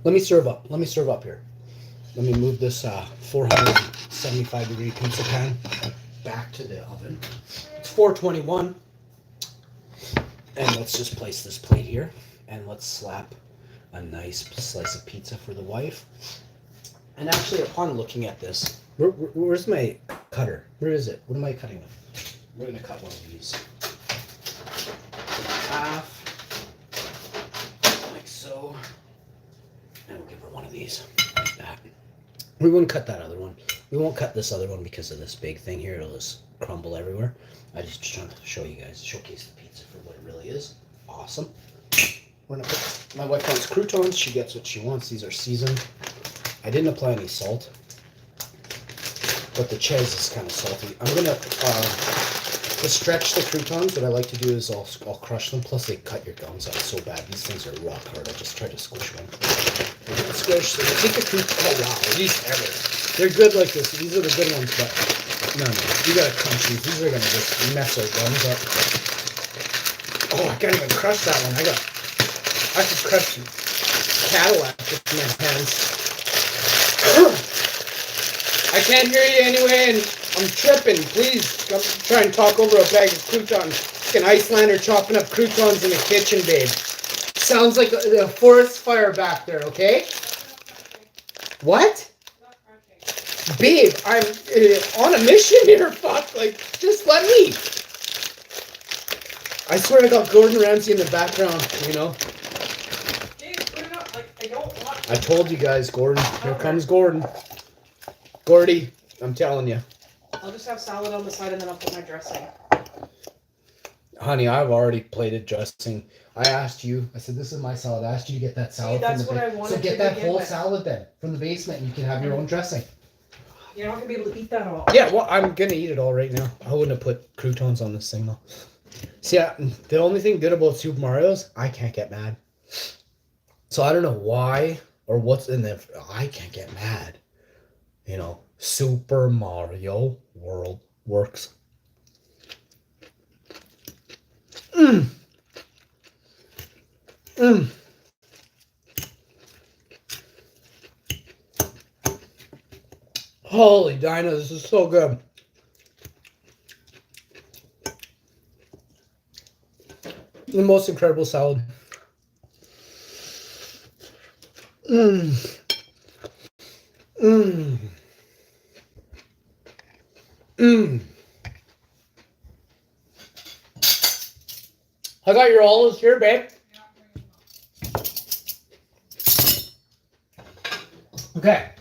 [SPEAKER 1] Let me serve up here. Let me move this 475 degree pizza pan back to the oven. It's 421. And let's just place this plate here. And let's slap a nice slice of pizza for the wife. And actually, upon looking at this, where's my cutter? Where is it? What am I cutting with? We're going to cut one of these. Half. Like so. And we'll give her one of these. Like that. We wouldn't cut that other one. We won't cut this other one because of this big thing here. It'll just crumble everywhere. I just trying to show you guys, showcase the pizza for what it really is. Awesome. We're gonna put, my wife wants croutons. She gets what she wants. These are seasoned. I didn't apply any salt, but the cheese is kind of salty. I'm gonna to stretch the croutons. What I like to do is I'll crush them. Plus they cut your gums out so bad. These things are rock hard. I just try to squish one. Squish. So take the croutons. Oh wow, these ever. They're good like this. These are the good ones, but no, you gotta crunch these. These are gonna just mess our gums up. Oh, I can't even crush that one. I could crush Cadillac with my hands. I can't hear you anyway, and I'm tripping. Please, don't try and talk over a bag of croutons. An Icelander chopping up croutons in the kitchen, babe. Sounds like a forest fire back there, okay? What? Babe, I'm on a mission here, fuck. Like, just let me. I swear I got Gordon Ramsay in the background, you know?
[SPEAKER 2] Dude, put it up. Like, I don't want.
[SPEAKER 1] I told you guys, Gordon. Here comes Gordon. Gordy, I'm telling you.
[SPEAKER 2] I'll just have salad on the side and then I'll put my dressing.
[SPEAKER 1] Honey, I've already plated dressing. I asked you, I said, this is my salad. I asked you to get that salad
[SPEAKER 2] that's
[SPEAKER 1] from the
[SPEAKER 2] what I
[SPEAKER 1] basement.
[SPEAKER 2] wanted
[SPEAKER 1] So get
[SPEAKER 2] to
[SPEAKER 1] that
[SPEAKER 2] begin
[SPEAKER 1] whole
[SPEAKER 2] with.
[SPEAKER 1] salad then from the basement and you can have your own dressing.
[SPEAKER 2] You're not gonna be able to eat that all.
[SPEAKER 1] Yeah, well, I'm going to eat it all right now. I wouldn't have put croutons on this thing though. See, the only thing good about Super Mario's, I can't get mad. So I don't know why or what's in there. I can't get mad. You know, Super Mario World works. Mmm. Mmm. Holy Dinah, this is so good. The most incredible salad. Mmm. Mmm. Mmm. I got your olives here, babe. Okay.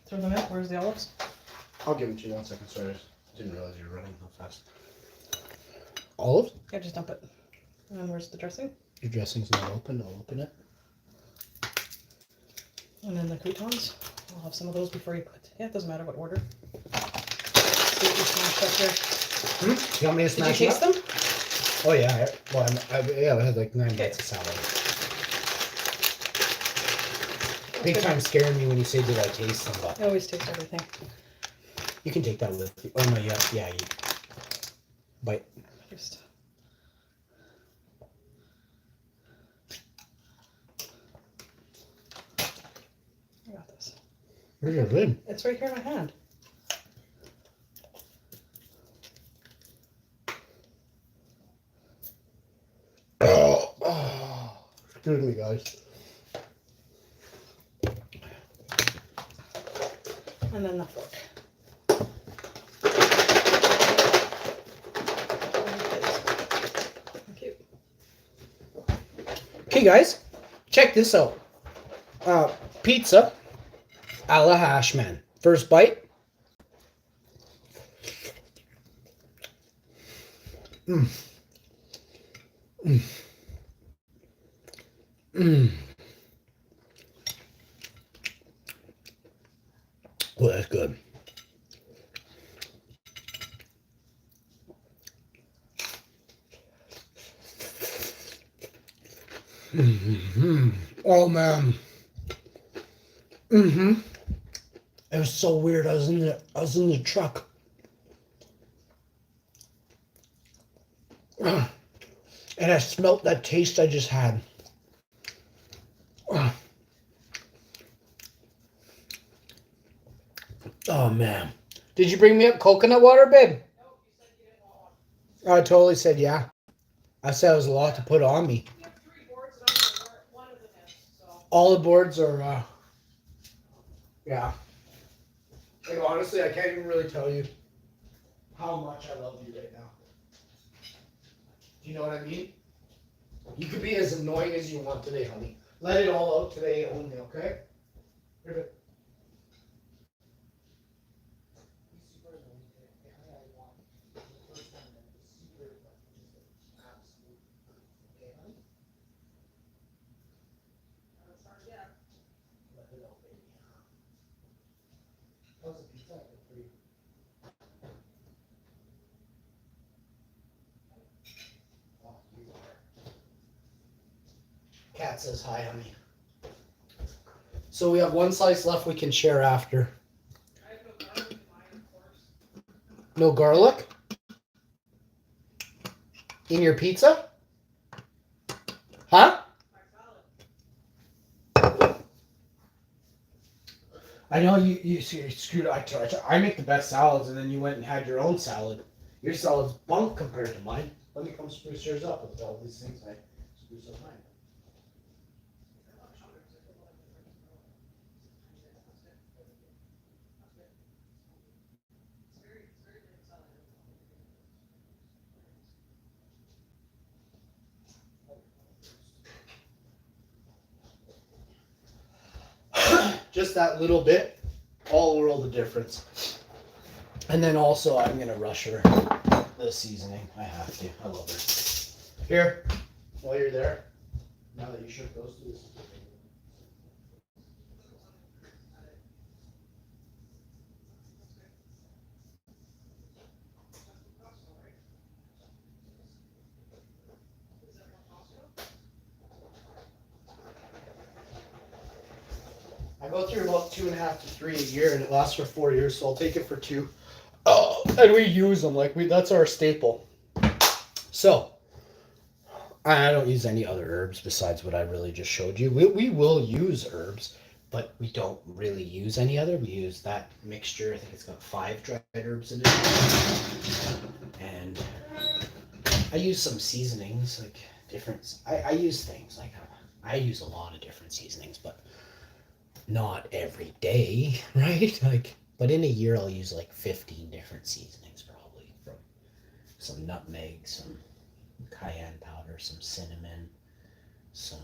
[SPEAKER 2] Throw them in. Where's the olives?
[SPEAKER 1] I'll give them to you 1 second. Sorry, I didn't realize you were running so fast. Olives?
[SPEAKER 2] Yeah, just dump it. And then where's the dressing?
[SPEAKER 1] Your dressing's not open. I'll open it.
[SPEAKER 2] And then the croutons. I'll have some of those before you put. Yeah, it doesn't matter what order. See what you smashed up here.
[SPEAKER 1] You want me to
[SPEAKER 2] Did you
[SPEAKER 1] smash it
[SPEAKER 2] taste
[SPEAKER 1] up?
[SPEAKER 2] them?
[SPEAKER 1] Oh yeah. I had like 9
[SPEAKER 2] Okay.
[SPEAKER 1] minutes of salad. Big time scaring me when you say, did I taste them? But
[SPEAKER 2] I always taste everything.
[SPEAKER 1] you can take that with you. Oh no, yeah. You bite.
[SPEAKER 2] Just. I got this.
[SPEAKER 1] Where's your lid?
[SPEAKER 2] It's right here in my hand.
[SPEAKER 1] Oh, excuse me, guys.
[SPEAKER 2] And then the fork. Thank you.
[SPEAKER 1] Okay, guys, check this out. Pizza a la Hashman. First bite. Mmm. Mmm. Mmm. Oh, that's good. Mm-hmm. Oh man. Mm-hmm. It was so weird. I was in the truck. And I smelt that taste I just had. Oh man. Did you bring me up coconut water, babe? I totally said yeah. I said it was a lot to put on me.
[SPEAKER 2] You have 3 boards and I'm gonna one of them is, so.
[SPEAKER 1] All the boards are, yeah. Like, honestly, I can't even really tell you how much I love you right now. Do you know what I mean? You could be as annoying as you want today, honey. Let it all out today only, okay? Here, babe. How's the pizza? Good for you. Oh, you are. Cat says hi, honey. So we have one slice left we can share after.
[SPEAKER 2] I have no garlic in mine, of course.
[SPEAKER 1] No garlic? In your pizza? Huh?
[SPEAKER 2] My salad.
[SPEAKER 1] I know you screwed. I make the best salads, and then you went and had your own salad. Your salad's bunk compared to mine. Let me come spruce yours up with all these things I spruce up mine. Just that little bit, all world of difference. And then also, I'm gonna rush her the seasoning. I have to. I love her. Here, while you're there, now that you shook those two. I go through about 2.5 to 3 a year, and it lasts for 4 years, so I'll take it for 2. Oh, and we use them that's our staple. So, I don't use any other herbs besides what I really just showed you. We will use herbs, but we don't really use any other. We use that mixture. I think it's got 5 dried herbs in it. And I use some seasonings, like different. I use things like I use a lot of different seasonings, but not every day, right? Like, but in a year I'll use like 15 different seasonings probably, from some nutmeg, some cayenne powder, some cinnamon, some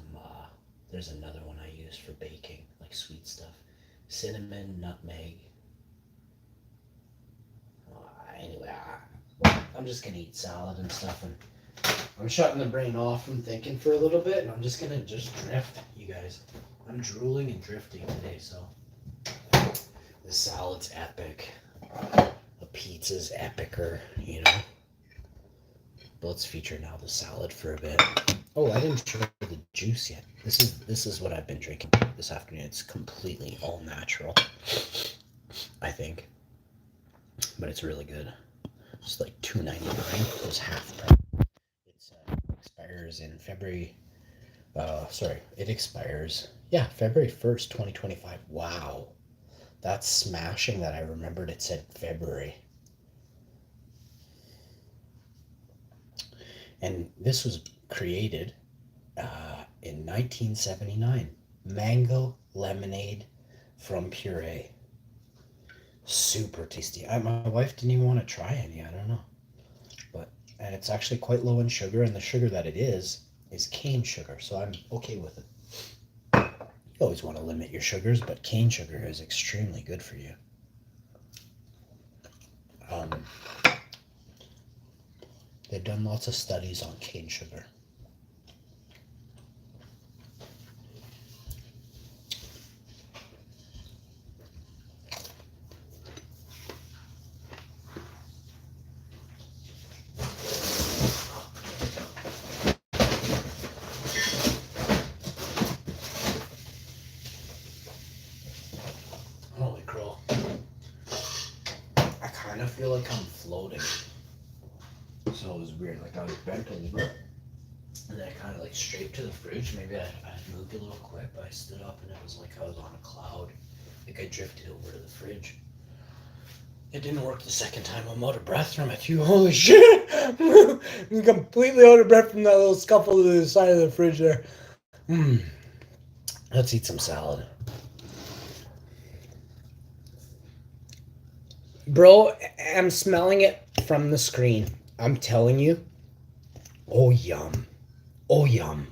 [SPEAKER 1] there's another one I use for baking, like sweet stuff. Cinnamon, nutmeg. Anyway, I'm just gonna eat salad and stuff, and I'm shutting the brain off from thinking for a little bit, and I'm just gonna drift, you guys. I'm drooling and drifting today, so the salad's epic. The pizza's epicer, you know. But let's feature now the salad for a bit. Oh, I didn't show the juice yet. This is what I've been drinking this afternoon. It's completely all natural, I think, but it's really good. It's like $2.99. It's half price. It expires in February. It expires. Yeah, February 1st, 2025. Wow. That's smashing that I remembered it said February. And this was created in 1979. Mango lemonade from Puree. Super tasty. My wife didn't even want to try any. I don't know. And it's actually quite low in sugar, and the sugar that it is cane sugar, so I'm okay with it. You always want to limit your sugars, but cane sugar is extremely good for you. They've done lots of studies on cane sugar. Holy crow. I kind of feel like I'm floating. So it was weird, like I was bent over. And then I kind of like straight to the fridge. Maybe I moved a little quick, but I stood up and it was like I was on a cloud. Like I drifted over to the fridge. It didn't work the second time. I'm out of breath from it too. Holy shit! I'm completely out of breath from that little scuffle to the side of the fridge there. Let's eat some salad. Bro, I'm smelling it from the screen. I'm telling you. Oh, yum. Oh, yum.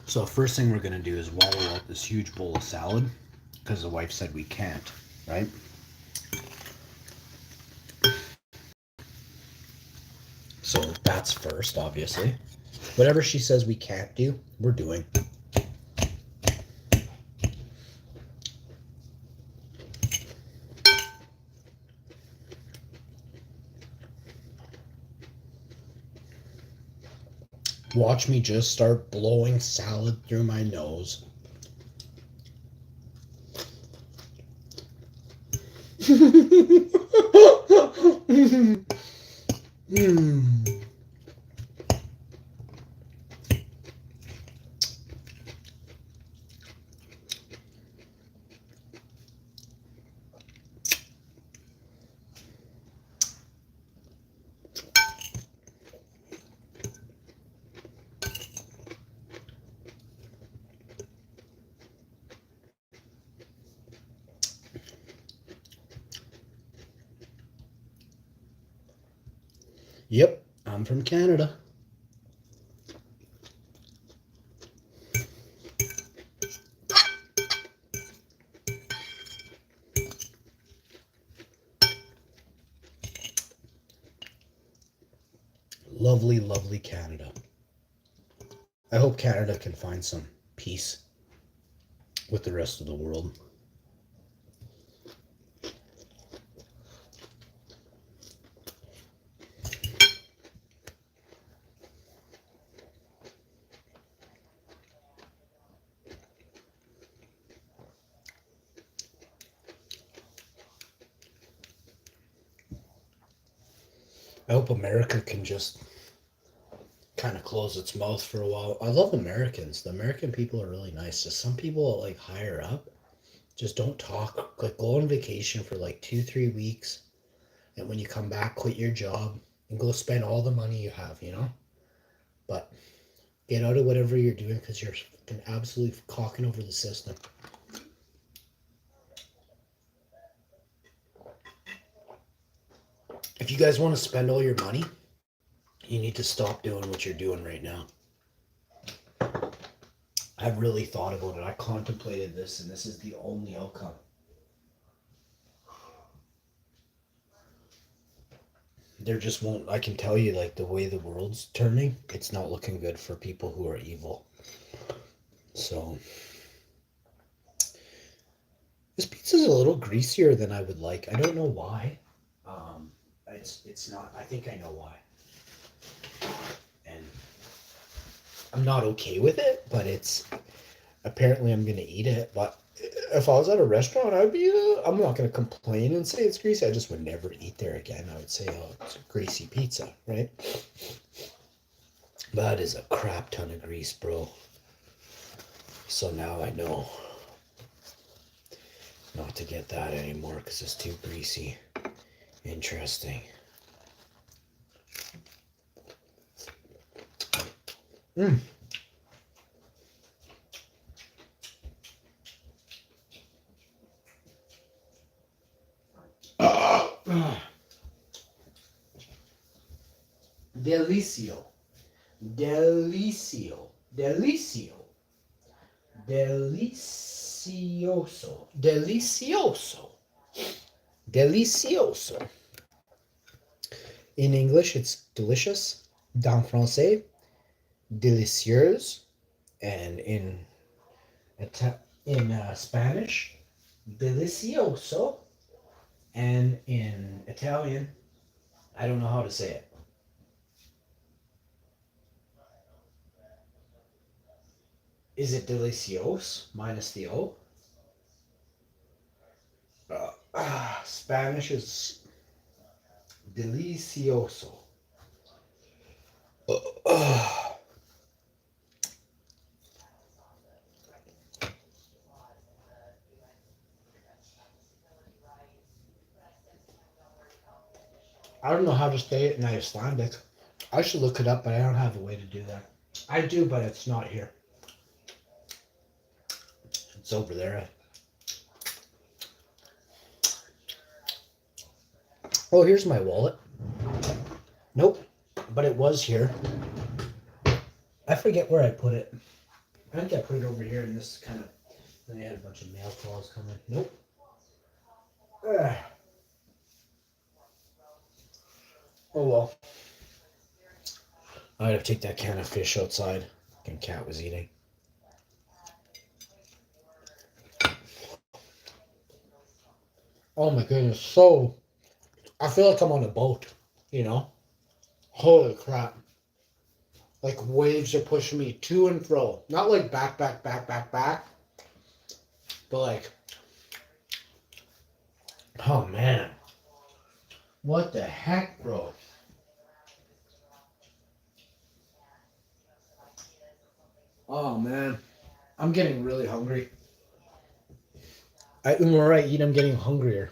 [SPEAKER 1] So first thing we're going to do is wallow out this huge bowl of salad because the wife said we can't, right? So that's first, obviously. Whatever she says we can't do, we're doing. Watch me just start blowing salad through my nose. Yep, I'm from Canada. Lovely, lovely Canada. I hope Canada can find some peace with the rest of the world. I hope America can just kind of close its mouth for a while. I love Americans. The American people are really nice. Just some people like higher up just don't talk. Like go on vacation for like 2-3 weeks, and when you come back, quit your job and go spend all the money you have. But get out of whatever you're doing because you're fucking absolutely cocking over the system. If you guys want to spend all your money, you need to stop doing what you're doing right now. I've really thought about it. I contemplated this, and this is the only outcome. There just won't, I can tell you, like, the way the world's turning, it's not looking good for people who are evil. So, this pizza's a little greasier than I would like. I don't know why. It's not, I think I know why. And I'm not okay with it, but apparently I'm going to eat it. But if I was at a restaurant, I'm not going to complain and say it's greasy. I just would never eat there again. I would say, oh, it's a greasy pizza, right? That is a crap ton of grease, bro. So now I know not to get that anymore because it's too greasy. Interesting. Delicio. Delicio. Delicio. Delicioso. Delicioso. Delicioso. In English, it's delicious. Dans français, delicieuse. And in Spanish, delicioso. And in Italian, I don't know how to say it. Is it delicios minus the O? Spanish is delicioso. I don't know how to say it in Icelandic. I should look it up, but I don't have a way to do that. I do, but it's not here. It's over there. Oh, here's my wallet. Nope, but it was here. I forget where I put it. I think I put it over here in this kind of... Then I had a bunch of mail calls coming. Nope. Ugh. Oh well. I had to take that can of fish outside. And cat was eating. Oh my goodness, so I feel like I'm on a boat, you know? Holy crap. Like waves are pushing me to and fro. Not like back. But like, oh man. What the heck, bro? Oh man. I'm getting really hungry. The more I eat, I'm getting hungrier.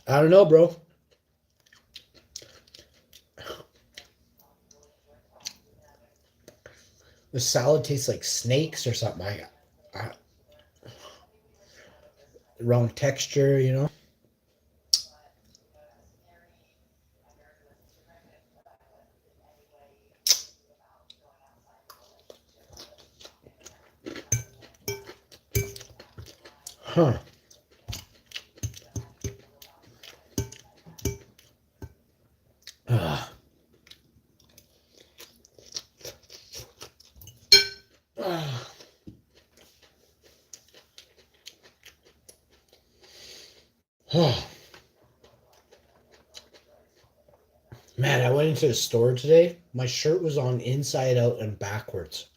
[SPEAKER 1] I don't know, bro. The salad tastes like snakes or something. Wrong texture, you know? Huh. Ah. Ah. Man, I went into the store today. My shirt was on inside out and backwards.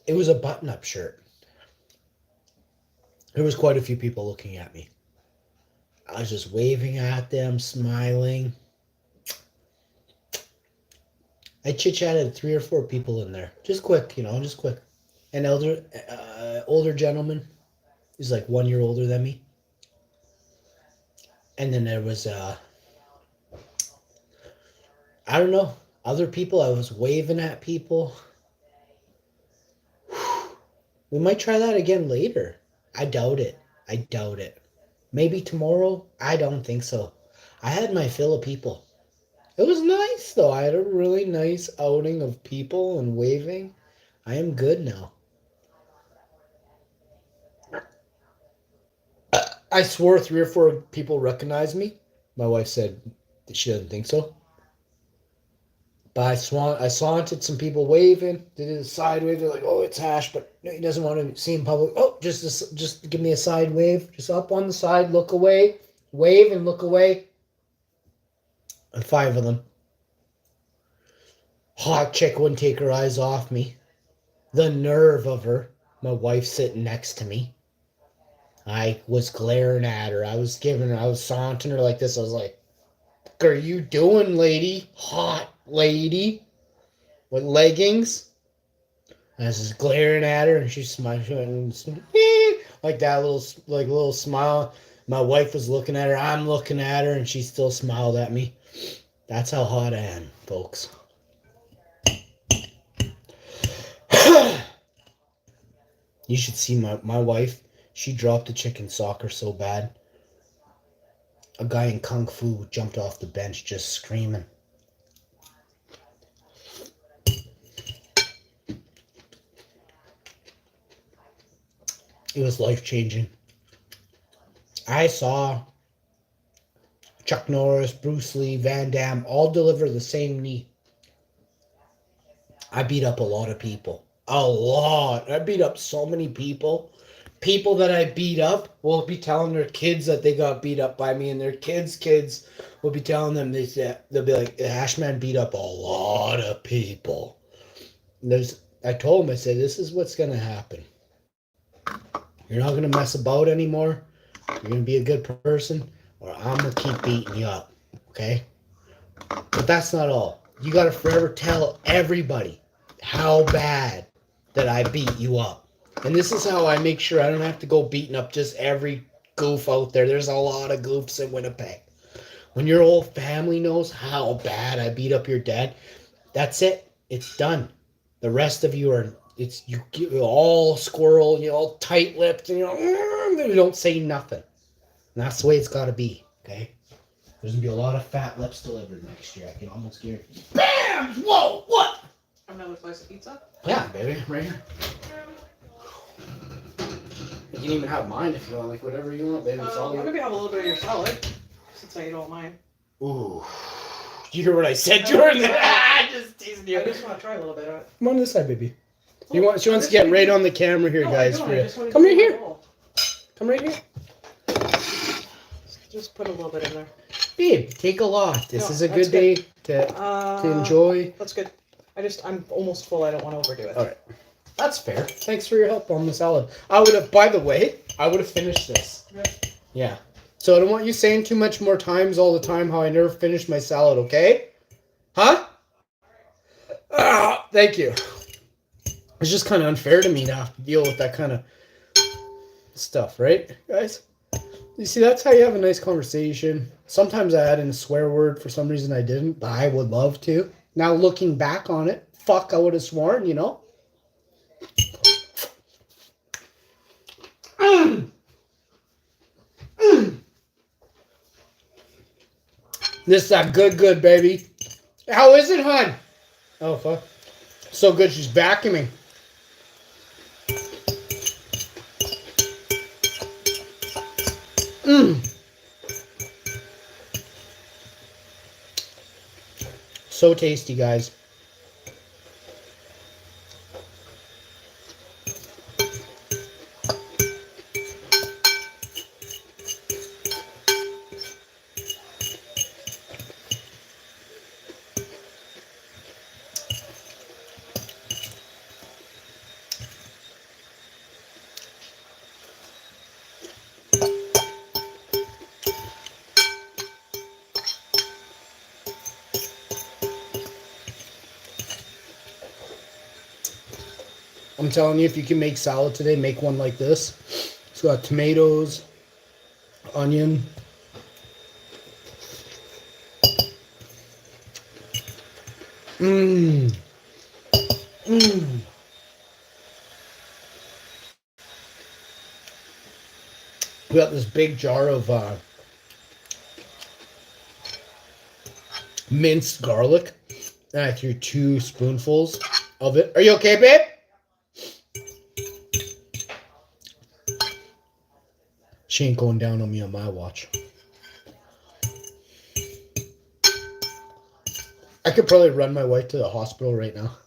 [SPEAKER 1] It was a button-up shirt. There was quite a few people looking at me. I was just waving at them, smiling. I chit-chatted with 3 or 4 people in there. Just quick, you know, just quick. An older gentleman. He's like 1 year older than me. And then there was, I don't know, other people. I was waving at people. We might try that again later. I doubt it. Maybe tomorrow? I don't think so. I had my fill of people. It was nice, though. I had a really nice outing of people and waving. I am good now. I swore 3 or 4 people recognized me. My wife said that she doesn't think so. But I saunted some people waving. They did a side wave. They're like, "Oh, it's Hash," but he doesn't want to see in public. Oh, just give me a side wave. Just up on the side, look away, wave and look away. And 5 of them. Hot chick wouldn't take her eyes off me. The nerve of her. My wife sitting next to me. I was glaring at her. I was saunting her like this. I was like, "What are you doing, lady? Hot lady with leggings." And I was just glaring at her, and she's smiling like that little smile. My wife was looking at her. I'm looking at her, and she still smiled at me. That's how hot I am, folks. You should see my wife. She dropped a chicken soccer so bad. A guy in Kung Fu jumped off the bench just screaming. It was life-changing. I saw Chuck Norris, Bruce Lee, Van Damme all deliver the same knee. I beat up a lot of people. A lot. I beat up so many people. people that I beat up will be telling their kids that they got beat up by me, and their kids will be telling them they'll be like, Ashman beat up a lot of people. I told him, I said, this is what's gonna happen. You're not gonna mess about anymore. You're gonna be a good person, or I'm gonna keep beating you up. Okay? But that's not all. You gotta forever tell everybody how bad that I beat you up. And this is how I make sure I don't have to go beating up just every goof out there. There's a lot of goofs in Winnipeg. When your whole family knows how bad I beat up your dad, that's it. It's done. The rest of you are, you're all squirrel, you're all tight-lipped, and you don't say nothing. And that's the way it's got to be, okay? There's going to be a lot of fat lips delivered next year. I can almost guarantee. BAM! Whoa! What?
[SPEAKER 2] Another slice of pizza?
[SPEAKER 1] Yeah, baby. Right here. You can even have mine if you want. Like, whatever you want, baby. It's all
[SPEAKER 2] Maybe have a little bit of your salad, since I eat all mine.
[SPEAKER 1] Ooh. You hear what I said, Jordan? Just teasing you.
[SPEAKER 2] I just want to try a little bit of it.
[SPEAKER 1] Come on this side, baby. She wants to get right on the camera here,
[SPEAKER 2] No,
[SPEAKER 1] guys.
[SPEAKER 2] I
[SPEAKER 1] For
[SPEAKER 2] just
[SPEAKER 1] you.
[SPEAKER 2] wanna
[SPEAKER 1] Come
[SPEAKER 2] get
[SPEAKER 1] right
[SPEAKER 2] my
[SPEAKER 1] here.
[SPEAKER 2] bowl.
[SPEAKER 1] Come right here.
[SPEAKER 2] Just put a little bit in there.
[SPEAKER 1] Babe, take a lot. This
[SPEAKER 2] No,
[SPEAKER 1] is a
[SPEAKER 2] that's
[SPEAKER 1] good day to enjoy.
[SPEAKER 2] That's good. I'm almost full. I don't want to overdo it.
[SPEAKER 1] All right. That's fair. Thanks for your help on the salad. By the way, I would have finished this. Yeah. So I don't want you saying too much more times all the time how I never finished my salad, okay? Huh? Thank you. It's just kind of unfair to me to have to deal with that kind of stuff, right, guys? You see, that's how you have a nice conversation. Sometimes I add in a swear word. For some reason I didn't, but I would love to. Now looking back on it, fuck, I would have sworn, you know? This is that good, baby. How is it, hon? Oh, fuck. So good, she's vacuuming. So tasty, guys. I'm telling you, if you can make salad today, make one like this. It's got tomatoes, onion. Mmm. Mmm. We got this big jar of minced garlic. And I threw 2 spoonfuls of it. Are you okay, babe? She ain't going down on me on my watch. I could probably run my wife to the hospital right now.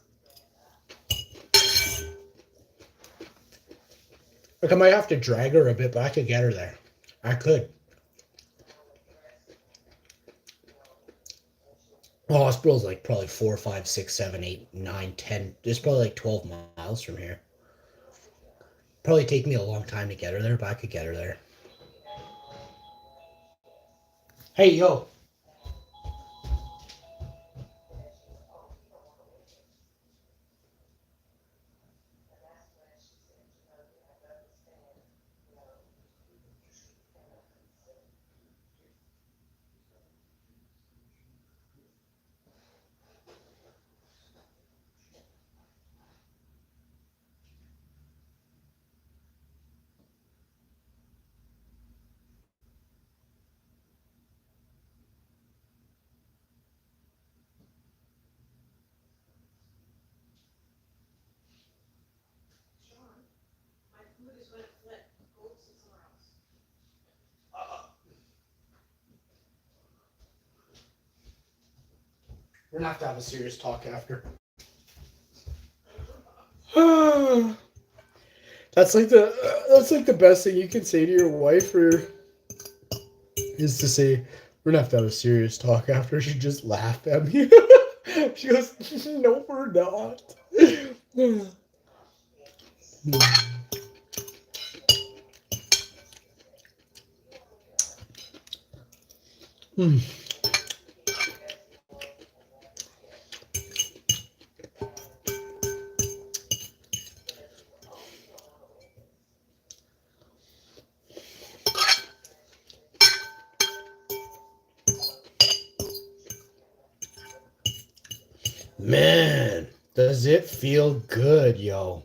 [SPEAKER 1] Like, I might have to drag her a bit, but I could get her there. I could. The hospital's like probably 4, 5, 6, 7, 8, 9, 10. It's probably like 12 miles from here. Probably take me a long time to get her there, but I could get her there. Hey, yo. We're gonna have to have a serious talk after.
[SPEAKER 3] That's like the best thing you can say to your wife, or is to say, "We're gonna have to have a serious talk after." She just laughed at me. She goes, "No, we're not." Hmm. Man, does it feel good, yo.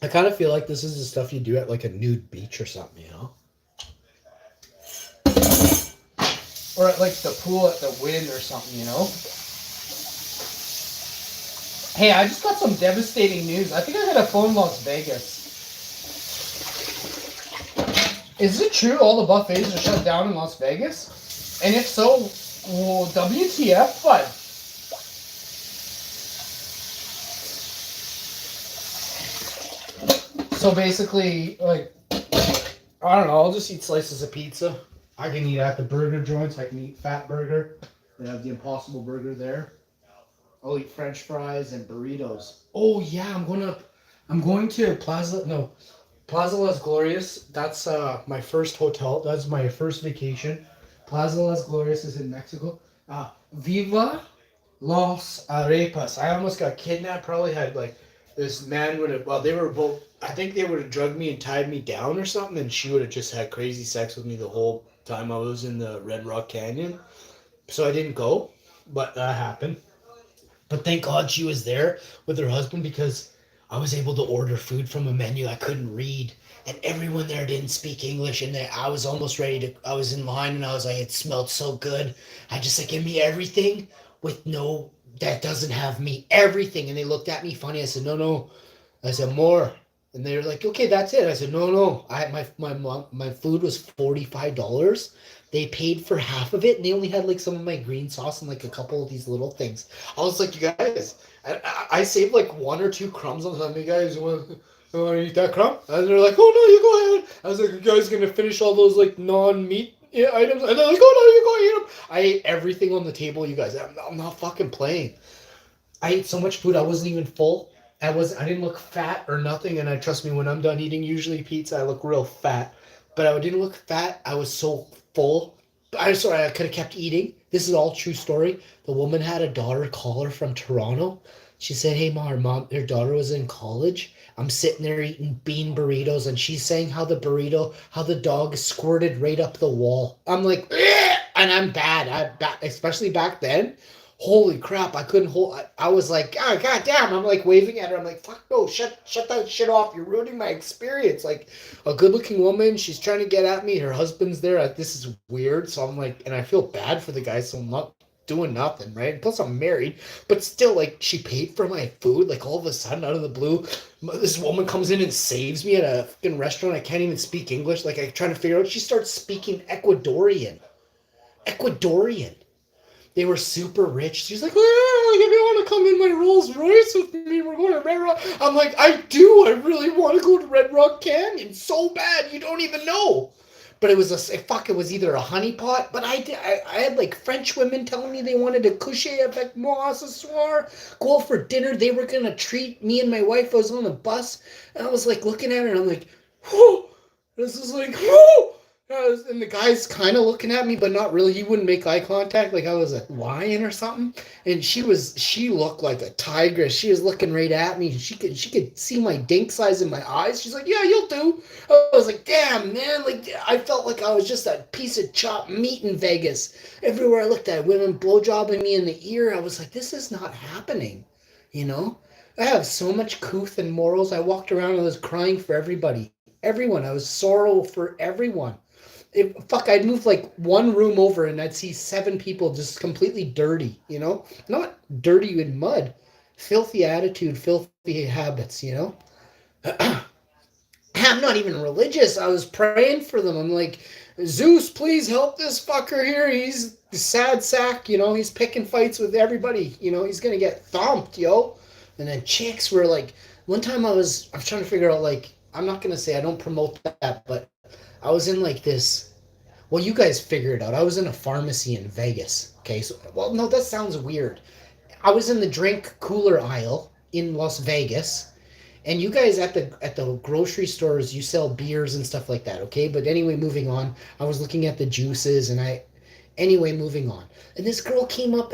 [SPEAKER 3] I kind of feel like this is the stuff you do at like a nude beach or something, you know? Or at like the pool at the Wynn or something, you know? Hey, I just got some devastating news. I think I had a phone Las Vegas. Is it true all the buffets are shut down in Las Vegas? And if so, well, WTF, bud? So basically, like, I don't know, I'll just eat slices of pizza. I can eat at the burger joints. I can eat Fat Burger. They have the Impossible Burger there. I'll eat French fries and burritos. Oh yeah, I'm going to Plaza Las Glorias. That's my first hotel. That's my first vacation. Plaza Las Glorias is in Mexico. Viva Los Arepas. I almost got kidnapped. Probably had like this man would have. Well, they were both. I think they would have drugged me and tied me down or something, and she would have just had crazy sex with me the whole time I was in the Red Rock Canyon. So I didn't go, but that happened. But thank God she was there with her husband, because I was able to order food from a menu I couldn't read. And everyone there didn't speak English. And I was almost ready to, I was in line and I was like, it smelled so good. I just like, give me everything with no, that doesn't have meat, everything. And they looked at me funny. I said, no, no. I said, more. And they were like, okay, that's it. I said, no, no. My food was $45. They paid for half of it, and they only had like some of my green sauce and like a couple of these little things. I was like, you guys, I saved like one or two crumbs on something. You guys want to eat that crumb? And they're like, oh no, you go ahead. I was like, you guys gonna finish all those like non-meat items? And they're like, oh no, you go eat them. I ate everything on the table, you guys. I'm not fucking playing. I ate so much food I wasn't even full. I didn't look fat or nothing, and I trust me, when I'm done eating usually pizza, I look real fat. But I didn't look fat. I was so full. I could have kept eating. This is all true story. The woman had a daughter call her from Toronto. She said, hey, mom, her daughter was in college. I'm sitting there eating bean burritos, and she's saying how the dog squirted right up the wall. I'm like, "Ugh!" And I'm bad. Especially back then. Holy crap, I couldn't hold. I was like, oh, god damn. I'm like waving at her. I'm like, fuck no, shut that shit off. You're ruining my experience. Like, a good looking woman, she's trying to get at me. Her husband's there. This is weird. So I'm like, and I feel bad for the guy, so I'm not doing nothing, right? Plus, I'm married. But still, like, she paid for my food. Like, all of a sudden, out of the blue, this woman comes in and saves me at a fucking restaurant. I can't even speak English. Like, I'm trying to figure out. She starts speaking Ecuadorian. They were super rich. She's like, oh, if you want to come in my Rolls Royce with me, we're going to Red Rock. I'm like, I do. I really want to go to Red Rock Canyon so bad. You don't even know. But it was it was either a honeypot. But I had like French women telling me they wanted a coucher avec moi ce soir, go out for dinner. They were going to treat me and my wife. I was on the bus. And I was like looking at her and I'm like, whoo. This is like, whoo. And the guy's kind of looking at me, but not really. He wouldn't make eye contact, like I was a lion or something. And she looked like a tigress. She was looking right at me. She could see my dink size in my eyes. She's like, yeah, you'll do. I was like, damn, man. Like, I felt like I was just a piece of chopped meat in Vegas. Everywhere I looked at, women blowjobbing me in the ear. I was like, this is not happening. You know? I have so much couth and morals. I walked around and I was crying for everybody. Everyone. I was sorrow for everyone. I'd move like one room over and I'd see 7 people just completely dirty, you know? Not dirty with mud. Filthy attitude, filthy habits, you know?
[SPEAKER 1] I'm not even religious. I was praying for them. I'm like, Zeus, please help this fucker here. He's a sad sack, you know. He's picking fights with everybody. You know, he's gonna get thumped, yo. And then chicks were like, one time I was trying to figure out, like, I'm not gonna say I don't promote that, but I was in like this. Well, you guys figure it out. I was in a pharmacy in Vegas. Okay, so well, no, that sounds weird. I was in the drink cooler aisle in Las Vegas. And you guys at the grocery stores, you sell beers and stuff like that, okay? But anyway, moving on. I was looking at the juices, and anyway, moving on. And this girl came up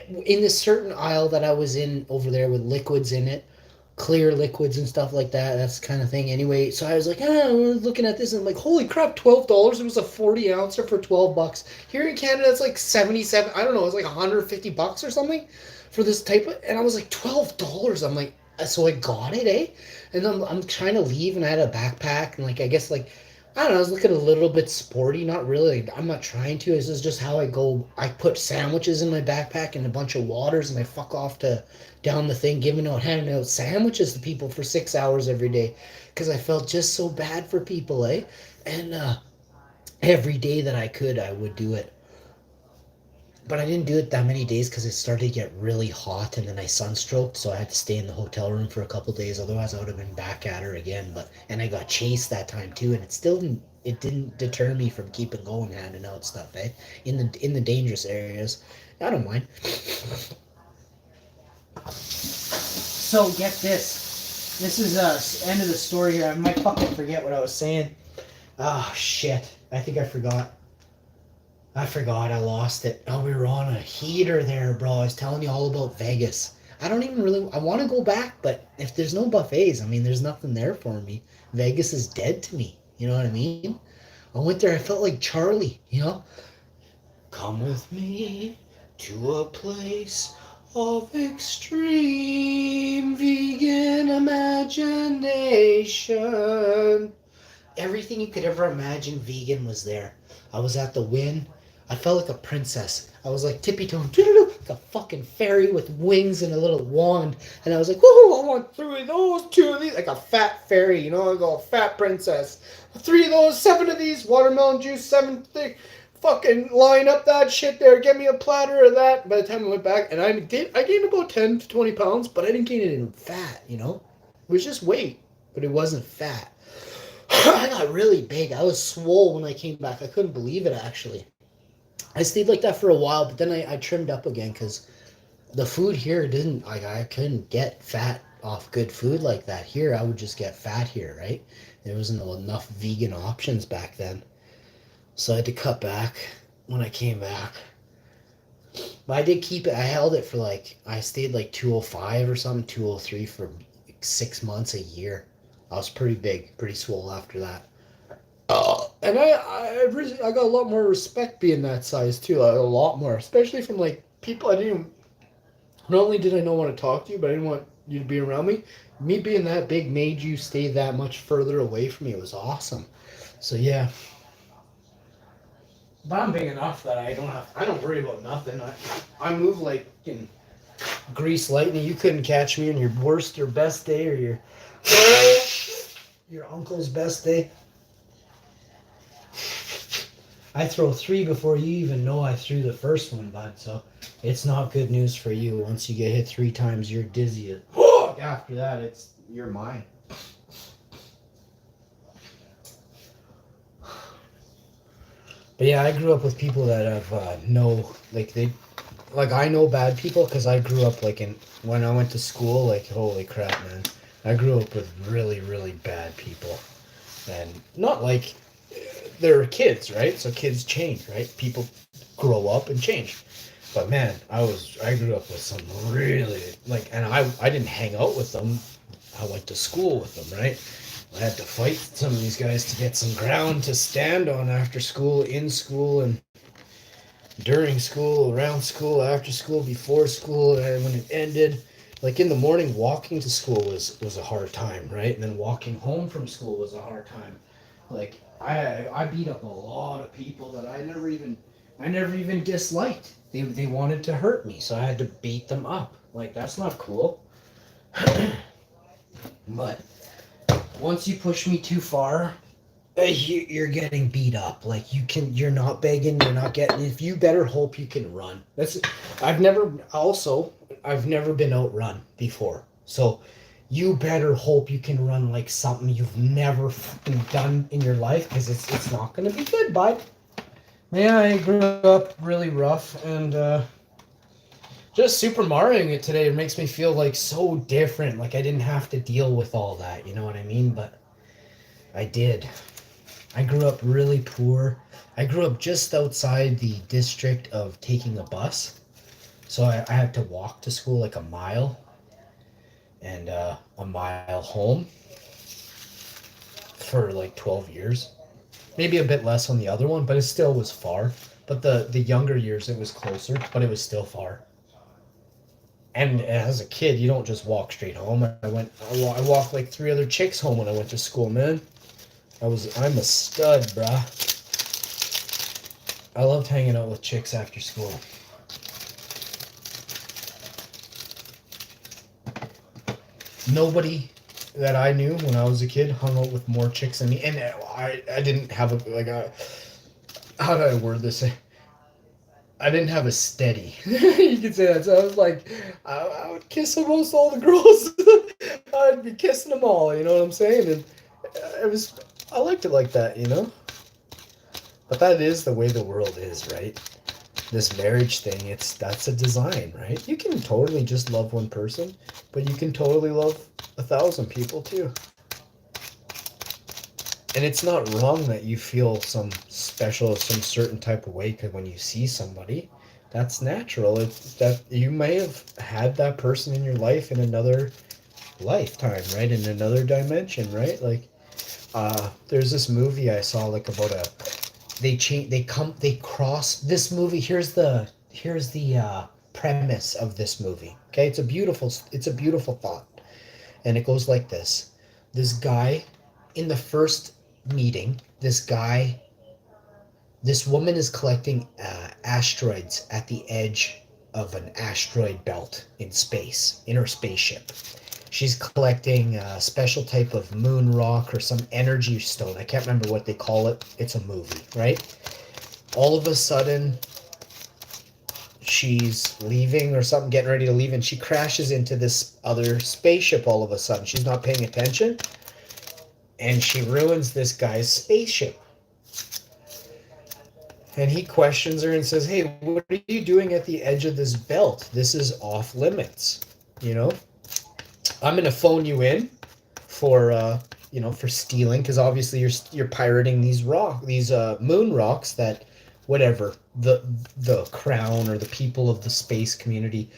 [SPEAKER 1] in this certain aisle that I was in over there with liquids in it, clear liquids and stuff like that. That's the kind of thing. Anyway, so I was like, I was looking at this and I'm like, holy crap, $12. It was a 40 ouncer for $12. Here in Canada, it's like 77. I don't know. It's like $150 or something for this type of. And I was like, $12. I'm like. So I got it, eh? And I'm trying to leave, and I had a backpack, and like I guess like I don't know, I was looking a little bit sporty, not really. I'm not trying to. This is just how I go. I put sandwiches in my backpack and a bunch of waters, and I fuck off to down the thing, handing out sandwiches to people for 6 hours every day, because I felt just so bad for people, eh? And every day that I could, I would do it. But I didn't do it that many days because it started to get really hot and then I sunstroked, so I had to stay in the hotel room for a couple of days. Otherwise, I would have been back at her again. And I got chased that time too, and it didn't deter me from keeping going, handing out stuff, eh? In the dangerous areas, I don't mind. So get this. This is end of the story here. I might fucking forget what I was saying. Oh shit! I think I forgot. I lost it. Oh, we were on a heater there, bro. I was telling you all about Vegas. I want to go back, but if there's no buffets, I mean, there's nothing there for me. Vegas is dead to me. You know what I mean? I went there, I felt like Charlie, you know? Come with me to a place of extreme vegan imagination. Everything you could ever imagine vegan was there. I was at the Wynn. I felt like a princess. I was like tippy-toeing, like a fucking fairy with wings and a little wand. And I was like, woohoo, I want 3 of those, 2 of these. Like a fat fairy, you know, I go, fat princess. 3 of those, 7 of these, watermelon juice, 7 thick. Fucking line up that shit there. Get me a platter of that. By the time I went back, and I gained about 10 to 20 pounds, but I didn't gain it in fat, you know? It was just weight, but it wasn't fat. I got really big. I was swole when I came back. I couldn't believe it, actually. I stayed like that for a while, but then I trimmed up again because the food here didn't, like, I couldn't get fat off good food like that. Here, I would just get fat here, right? There wasn't enough vegan options back then. So I had to cut back when I came back. But I did keep it. I held it for like, I stayed like 205 or something, 203 for like 6 months, a year. I was pretty big, pretty swole after that. And I got a lot more respect being that size too. A lot more, especially from like people I didn't. Not only did I not want to talk to you, but I didn't want you to be around me. Me being that big made you stay that much further away from me. It was awesome. So yeah. But I'm big enough that I don't worry about nothing. I move like in grease lightning. You couldn't catch me on your worst or best day or your uncle's best day. I throw 3 before you even know I threw the first one, bud. So it's not good news for you. Once you get hit 3 times, you're dizzy. After that, you're mine. But yeah, I grew up with people that have I know bad people because I grew up when I went to school, like, holy crap, man. I grew up with really, really bad people. And not like they're kids, right? So kids change, right? People grow up and change. But man, I grew up with some really, and I didn't hang out with them. I went to school with them, right? I had to fight some of these guys to get some ground to stand on after school, in school, and during school, around school, after school, before school, and when it ended. Like in the morning, walking to school was a hard time, right? And then walking home from school was a hard time. Like I beat up a lot of people that I never even disliked. They wanted to hurt me, so I had to beat them up. Like, that's not cool. But once you push me too far, you're getting beat up. Like you're not begging, you're not getting. If you better hope you can run. I've never been outrun before. So you better hope you can run like something you've never fucking done in your life, because it's not gonna be good, bud. Yeah, I grew up really rough, and just Super Marioing it today, it makes me feel like so different. Like I didn't have to deal with all that, you know what I mean? But I did. I grew up really poor. I grew up just outside the district of taking a bus. So I had to walk to school like a mile, and a mile home for like 12 years. Maybe a bit less on the other one, but it still was far. But the younger years, it was closer, but it was still far. And as a kid, you don't just walk straight home. I walked like 3 other chicks home when I went to school, man. I'm a stud, bruh. I loved hanging out with chicks after school. Nobody that I knew when I was a kid hung out with more chicks than me. And I didn't have how did I word this? I didn't have a steady. You could say that. So I was like, I would kiss almost all the girls. I'd be kissing them all, you know what I'm saying? And I liked it like that, you know? But that is the way the world is, right? This marriage thing, that's a design, right? You can totally just love one person, but you can totally love 1,000 people too. And it's not wrong that you feel some certain type of way, because when you see somebody, that's natural. It's that you may have had that person in your life in another lifetime, right? In another dimension, right? Like, there's this movie I saw, like, about they cross this movie. Here's the premise of this movie. Okay, it's a beautiful thought, and it goes like this. This guy, in the first meeting, this woman is collecting asteroids at the edge of an asteroid belt in space, in her spaceship. She's collecting a special type of moon rock or some energy stone. I can't remember what they call it. It's a movie, right? All of a sudden, she's leaving or something, getting ready to leave, and she crashes into this other spaceship all of a sudden. She's not paying attention, and she ruins this guy's spaceship. And he questions her and says, hey, what are you doing at the edge of this belt? This is off limits, you know? I'm going to phone you in for stealing, because obviously you're pirating these moon rocks that whatever the crown or the people of the space community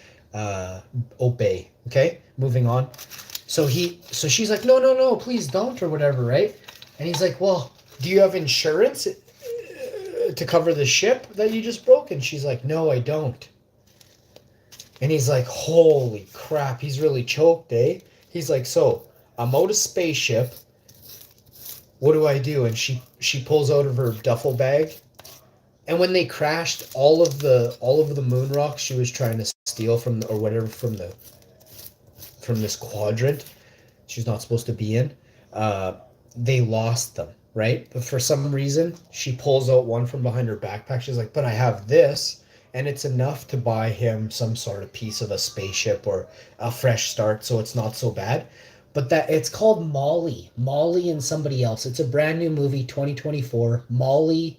[SPEAKER 1] obey. Okay, moving on. So she's like, no, please don't, or whatever, right? And he's like, well, do you have insurance to cover the ship that you just broke? And she's like, no, I don't. And he's like, holy crap, he's really choked, eh? He's like, so I'm out of spaceship. What do I do? And she pulls out of her duffel bag. And when they crashed, all of the moon rocks she was trying to steal from this quadrant she's not supposed to be in, they lost them, right? But for some reason, she pulls out one from behind her backpack. She's like, but I have this, and it's enough to buy him some sort of piece of a spaceship or a fresh start, so it's not so bad. But that it's called Molly and somebody else. It's a brand new movie, 2024. Mike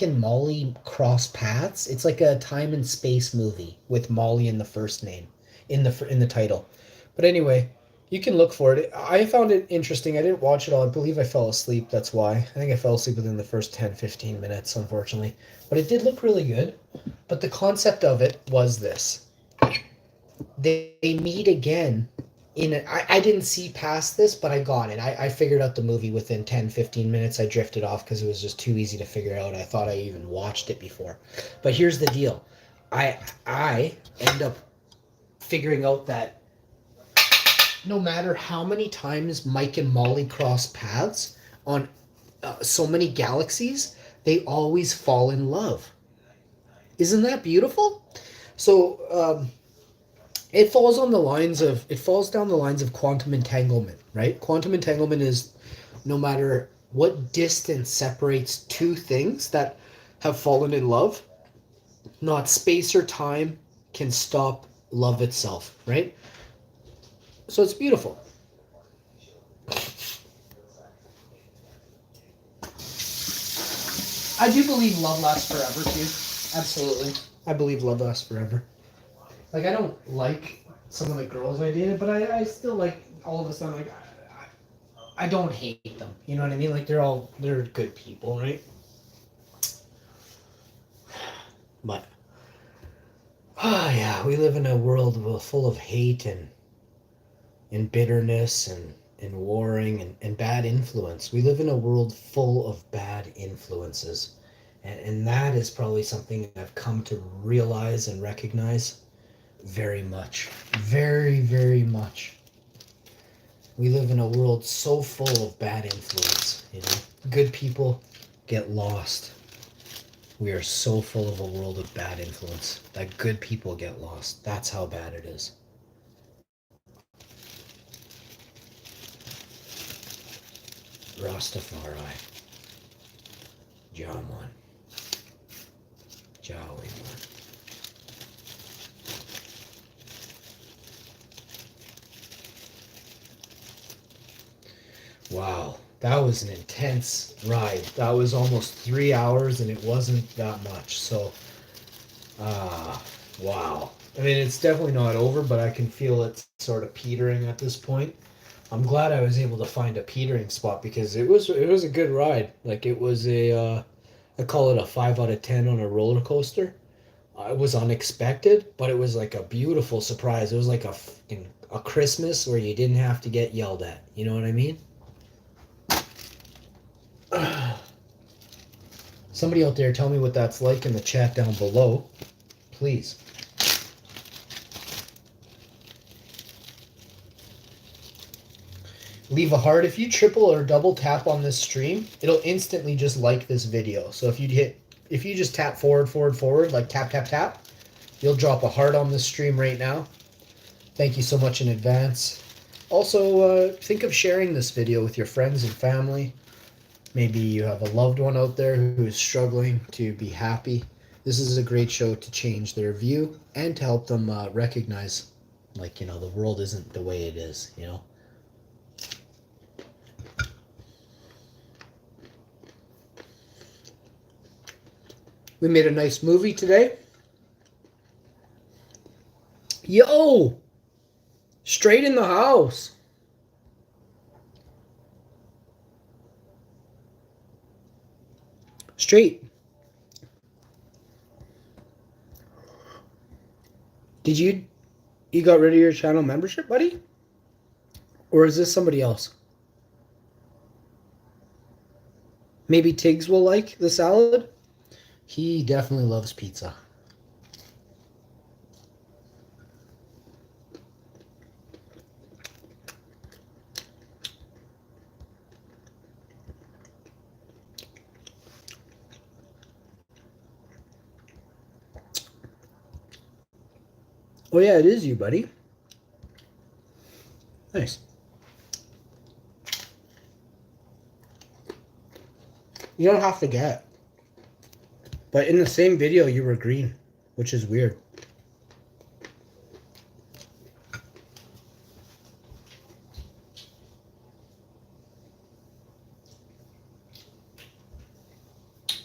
[SPEAKER 1] and Molly cross paths. It's like a time and space movie with Molly in the first name in the title. But anyway, you can look for it. I found it interesting. I didn't watch it all. I believe I fell asleep. That's why. I think I fell asleep within the first 10-15 minutes, unfortunately. But it did look really good. But the concept of it was this. They meet again. I didn't see past this, but I got it. I figured out the movie within 10-15 minutes. I drifted off because it was just too easy to figure out. I thought I even watched it before. But here's the deal. I end up figuring out that no matter how many times Mike and Molly cross paths on so many galaxies, they always fall in love. Isn't that beautiful? So It falls on the lines of it falls down the lines of quantum entanglement, right? Quantum entanglement is no matter what distance separates two things that have fallen in love, not space or time can stop love itself, right? So it's beautiful. I do believe love lasts forever too. Absolutely. I believe love lasts forever. Like I don't like some of the girls I dated, but I still like all of a sudden like I don't hate them. You know what I mean? Like they're good people, right? But yeah, we live in a world full of hate and bitterness and warring and bad influence. We live in a world full of bad influences. And that is probably something I've come to realize and recognize very much. Very, very much. We live in a world so full of bad influence. You know, good people get lost. We are so full of a world of bad influence that good people get lost. That's how bad it is. Rastafari. Jawan. Jawi. Wow, that was an intense ride. That was almost 3 hours and it wasn't that much. So, wow. I mean, it's definitely not over, but I can feel it sort of petering at this point. I'm glad I was able to find a petering spot because it was a good ride. Like it was I call it a 5 out of 10 on a roller coaster. It was unexpected, but it was like a beautiful surprise. It was like a Christmas where you didn't have to get yelled at. You know what I mean? Somebody out there, tell me what that's like in the chat down below, please. Leave a heart. If you triple or double tap on this stream, it'll instantly just like this video. So if you just tap forward, like tap, tap, tap, you'll drop a heart on this stream right now. Thank you so much in advance. Also, think of sharing this video with your friends and family. Maybe you have a loved one out there who is struggling to be happy. This is a great show to change their view and to help them recognize, like, you know, the world isn't the way it is, you know? We made a nice movie today. Yo! Straight in the house. Straight. Did you got rid of your channel membership, buddy? Or is this somebody else? Maybe Tiggs will like the salad? He definitely loves pizza. Oh yeah, it is you, buddy. Nice. You don't have to get. But in the same video, you were green, which is weird.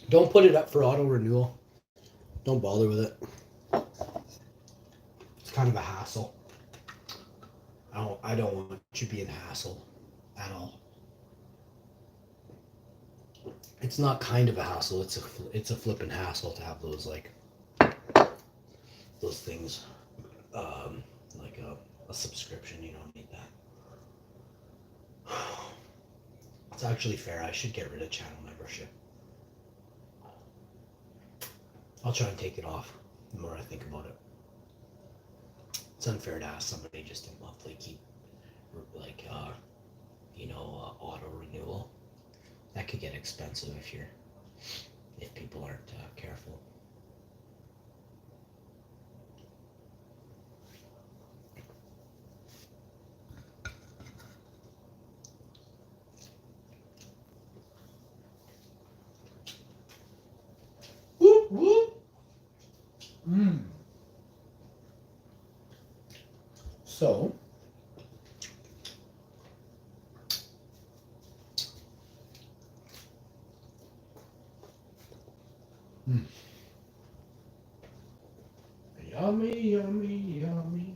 [SPEAKER 1] Don't put it up for auto renewal. Don't bother with it. It's kind of a hassle. I don't want you being hassled at all. It's not kind of a hassle. It's a flippin' hassle to have those those things, like a subscription. You don't need that. It's actually fair. I should get rid of channel membership. I'll try and take it off the more I think about it. It's unfair to ask somebody just to monthly keep, like, auto renewal. That could get expensive if people aren't careful.
[SPEAKER 3] So, yummy, yummy, yummy.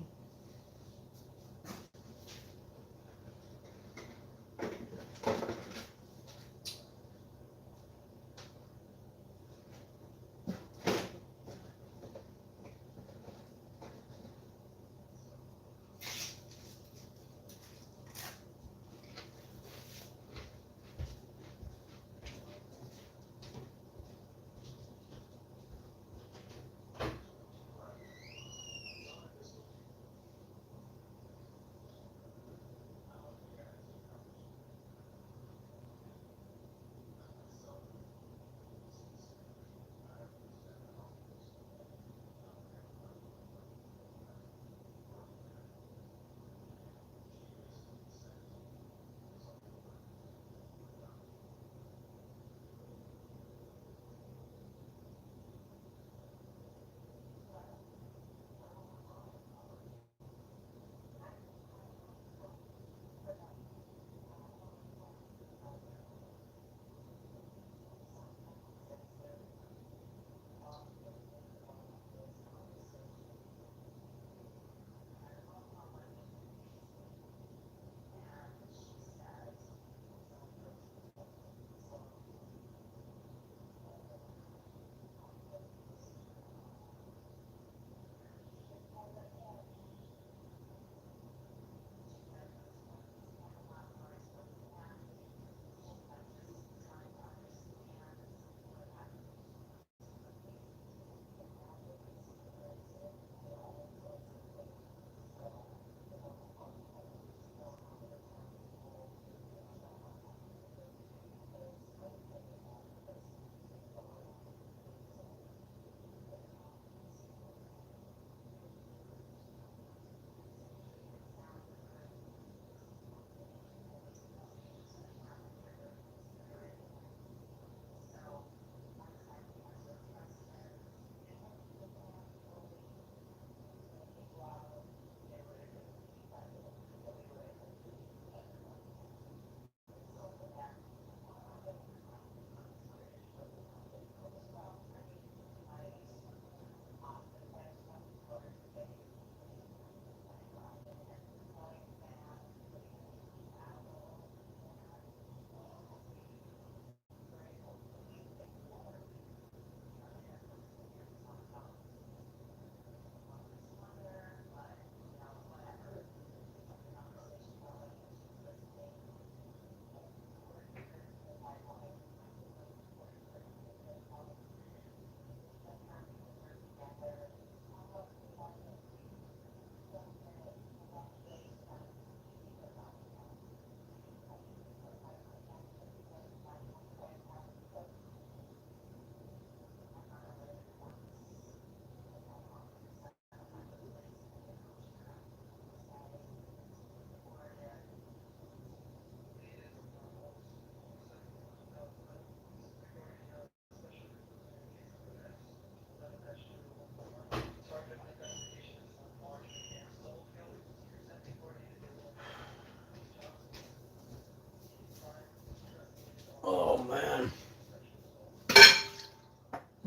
[SPEAKER 3] Oh man.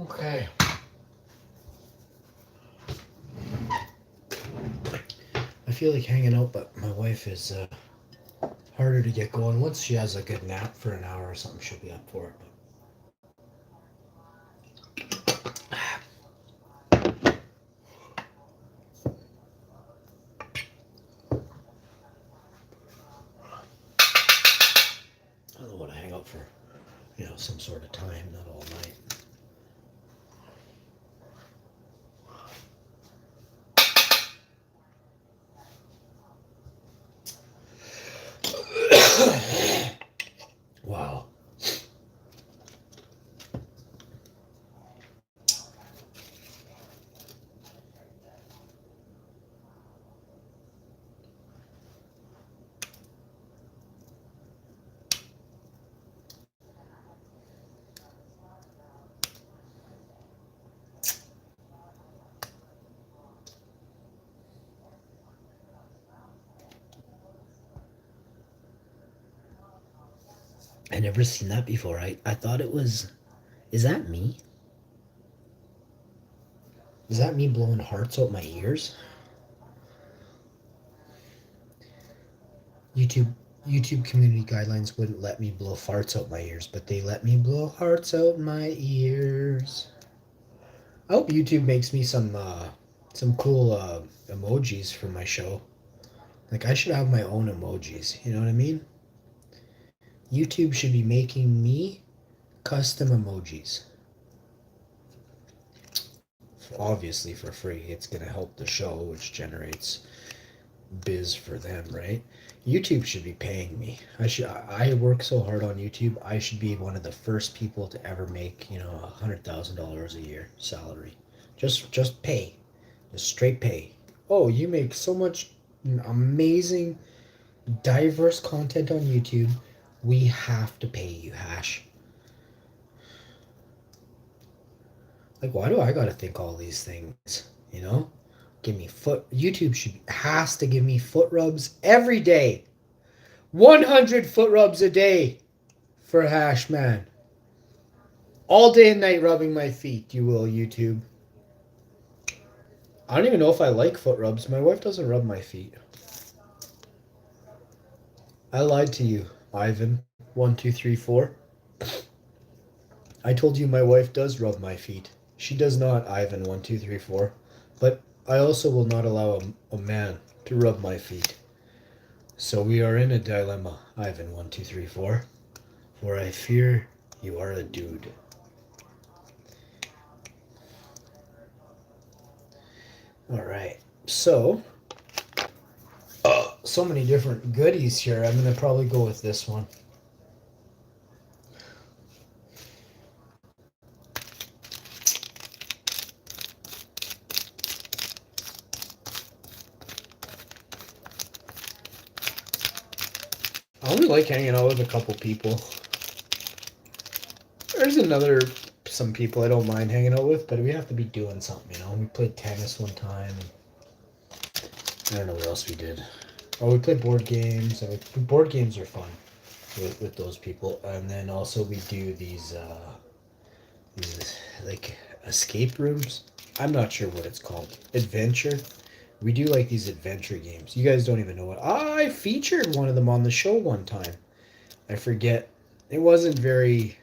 [SPEAKER 3] Okay.
[SPEAKER 1] I feel like hanging out, but my wife is harder to get going. Once she has a good nap for an hour or something, she'll be up for it. I don't want to hang out for, some sort of time, not all night. Wow. I never seen that before. I thought it was. Is that me? Is that me blowing hearts out my ears? YouTube YouTube community guidelines wouldn't let me blow farts out my ears, but they let me blow hearts out my ears. I hope YouTube makes me some cool emojis for my show. Like I should have my own emojis. You know what I mean? YouTube should be making me custom emojis. Obviously for free. It's gonna help the show, which generates biz for them, right? YouTube should be paying me. I work so hard on YouTube. I should be one of the first people to ever make, $100,000 a year salary. Just pay. Just straight pay. Oh, you make so much amazing diverse content on YouTube. We have to pay you, Hash. Like, why do I gotta think all these things? You know? Give me YouTube has to give me foot rubs every day. 100 foot rubs a day for Hash Man. All day and night rubbing my feet, you will, YouTube. I don't even know if I like foot rubs. My wife doesn't rub my feet. I lied to you, Ivan. 1, 2, 3, 4. I told you my wife does rub my feet. She does not, Ivan. 1, 2, 3, 4. But I also will not allow a man to rub my feet. So we are in a dilemma, Ivan. 1, 2, 3, 4. For I fear you are a dude. All right. So many different goodies here. I'm going to probably go with this one. I only like hanging out with a couple people. There's some people I don't mind hanging out with, but we have to be doing something, We played tennis one time. I don't know what else we did. Oh, we played board games. Board games are fun with those people. And then also we do these like escape rooms. I'm not sure what it's called. Adventure. We do like these adventure games. You guys don't even know what. I featured one of them on the show one time. I forget. It wasn't very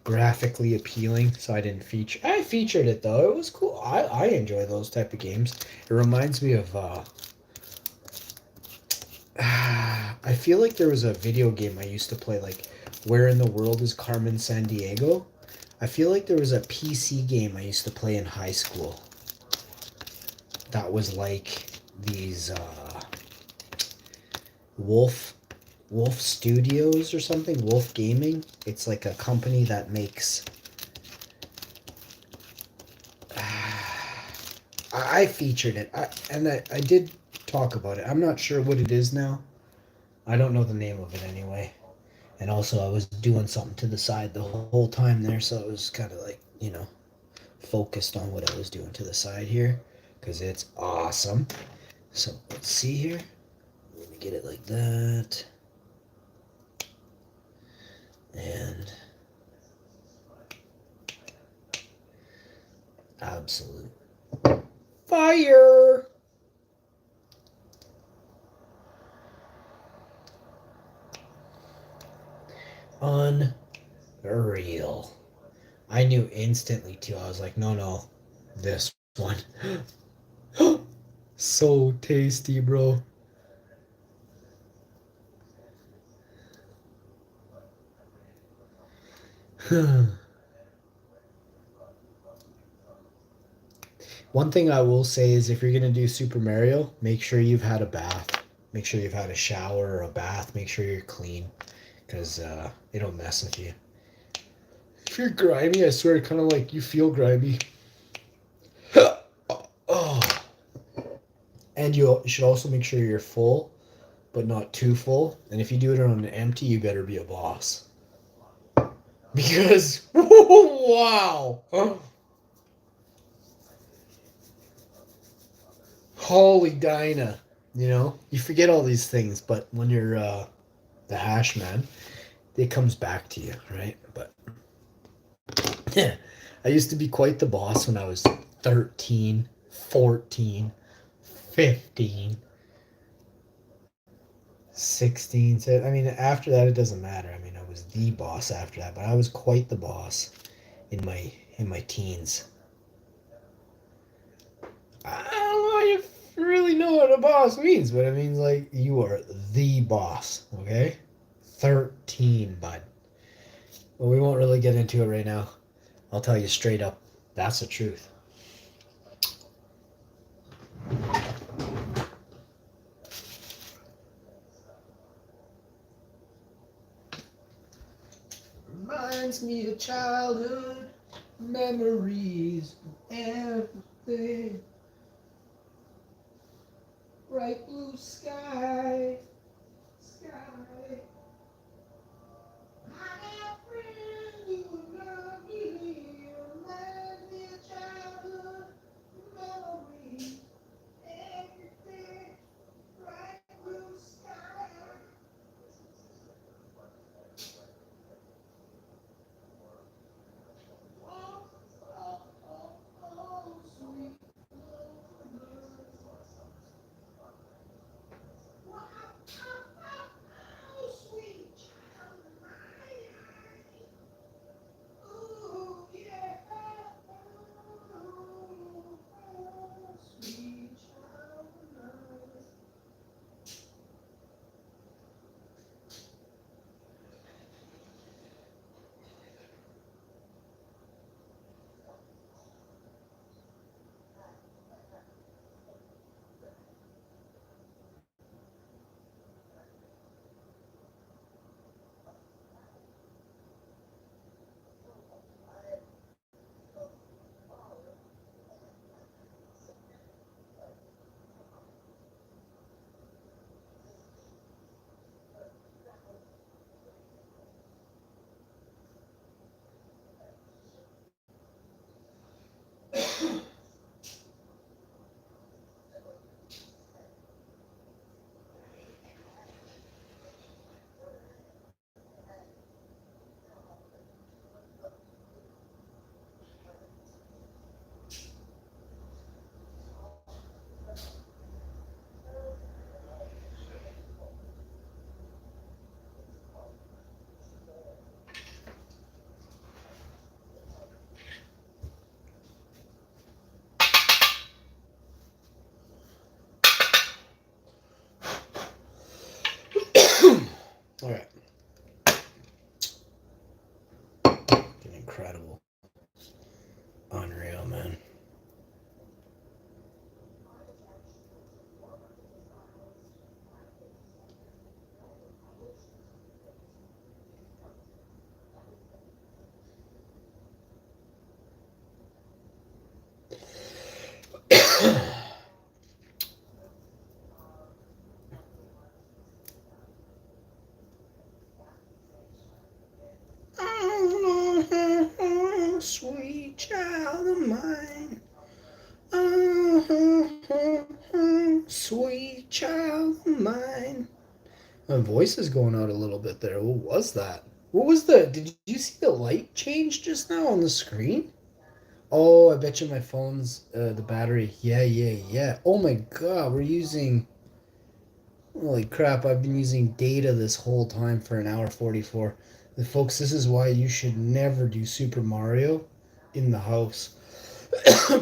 [SPEAKER 1] graphically appealing, so I didn't feature. I featured it though. It was cool. I enjoy those type of games. It reminds me of I feel like there was a video game I used to play, like Where in the World is Carmen Sandiego? I feel like there was a PC game I used to play in high school that was like these Wolf Studios or something, Wolf Gaming. It's like a company that makes I featured it. I did talk about it. I'm not sure what it is now. I don't know the name of it anyway. And also I was doing something to the side the whole time there, so it was kind of like, focused on what I was doing to the side here, because it's awesome. So let's see here. Let me get it like that. And absolute fire. Unreal. I knew instantly too. I was like, no, this one. So tasty, bro. One thing I will say is if you're going to do Super Mario, make sure you've had a bath. Make sure you've had a shower or a bath. Make sure you're clean, because it'll mess with you. If you're grimy, I swear, kind of like you feel grimy. Oh. And you should also make sure you're full, but not too full. And if you do it on an empty, you better be a boss. Because, wow. Holy Dinah. You forget all these things, but when you're the Hash Man, it comes back to you, right? But yeah, I used to be quite the boss when I was 13, 14, 15, 16. I mean, after that, it doesn't matter. I mean, I was the boss after that, but I was quite the boss in my teens. I don't know if you really know what a boss means, but it means like you are the boss, okay? 13, bud. But we won't really get into it right now. I'll tell you straight up, that's the truth. Reminds me of childhood memories and everything. Bright blue sky, sky. I got friends who love me, reminds me of childhood memories, everything. Bright blue sky. Oh, oh, oh, oh, sweet. All right. Incredible. Unreal, man. Oh, sweet child of mine. Oh, sweet child of mine. My voice is going out a little bit there. What was that? What was the? Did you see the light change just now on the screen? Oh, I bet you my phone's the battery. Yeah. Oh my god, we're using. Holy crap! I've been using data this whole time for an hour 44. Folks, this is why you should never do Super Mario in the house.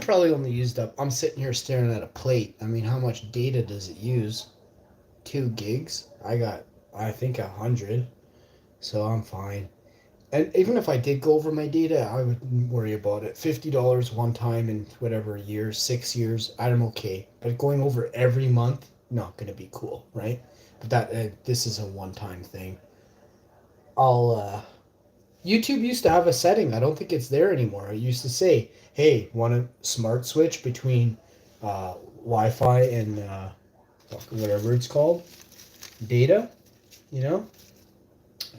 [SPEAKER 1] Probably only used up. I'm sitting here staring at a plate. I mean, how much data does it use? 2 gigs. I got, I think, 100. So I'm fine. And even if I did go over my data, I wouldn't worry about it. $50 one time in whatever years, 6 years, I'm okay. But going over every month, not gonna be cool, right? But that this is a one-time thing. YouTube used to have a setting. I don't think it's there anymore. It used to say, "Hey, want a smart switch between Wi-Fi and whatever it's called, data, you know,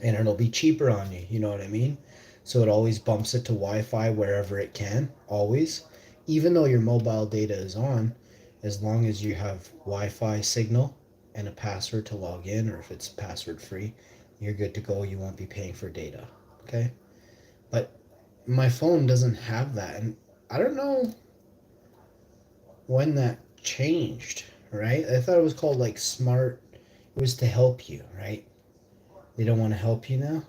[SPEAKER 1] and it'll be cheaper on you." You know what I mean? So it always bumps it to Wi-Fi wherever it can, always, even though your mobile data is on, as long as you have Wi-Fi signal and a password to log in, or if it's password free, you're good to go. You won't be paying for data. Okay. But my phone doesn't have that. And I don't know when that changed, right? I thought it was called like smart. It was to help you, right? They don't want to help you now.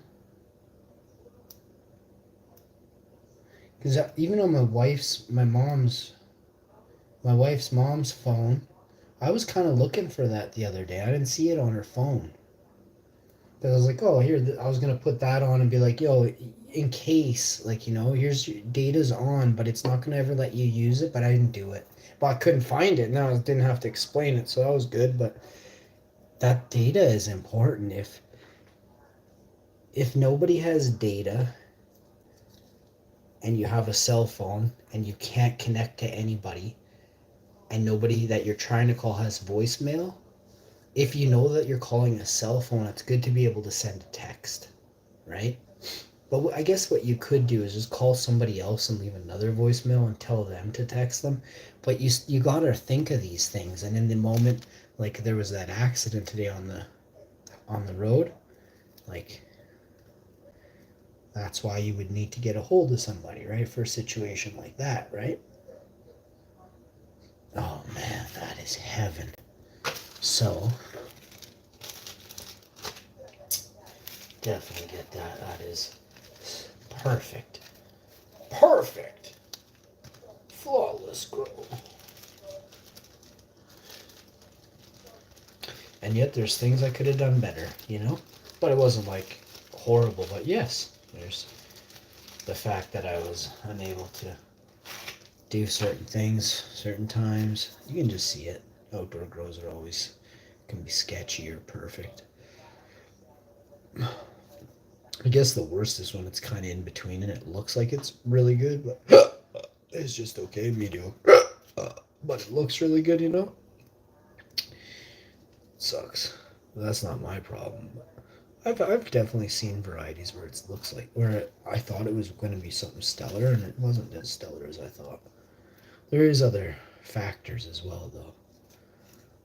[SPEAKER 1] Because even on my wife's mom's phone, I was kind of looking for that the other day. I didn't see it on her phone. But I was like, oh, here, I was going to put that on and be like, yo, in case, like, you know, here's your data's on, but it's not going to ever let you use it. But I didn't do it. But I couldn't find it. Now I didn't have to explain it. So that was good. But that data is important. If nobody has data and you have a cell phone and you can't connect to anybody and nobody that you're trying to call has voicemail, if you know that you're calling a cell phone, it's good to be able to send a text, right? But I guess what you could do is just call somebody else and leave another voicemail and tell them to text them. But you gotta think of these things. And in the moment, like there was that accident today on the road, like that's why you would need to get a hold of somebody, right? For a situation like that, right? Oh man, that is heaven. So, definitely get that. That is perfect. Perfect. Flawless grow. And yet there's things I could have done better, you know? But it wasn't like horrible. But yes, there's the fact that I was unable to do certain things, certain times. You can just see it. Outdoor grows are always can be sketchy or perfect. I guess the worst is when it's kind of in between and it looks like it's really good, but it's just okay, mediocre. But it looks really good, you know? Sucks. That's not my problem. I've definitely seen varieties where it looks like where I thought it was going to be something stellar and it wasn't as stellar as I thought. There is other factors as well, though.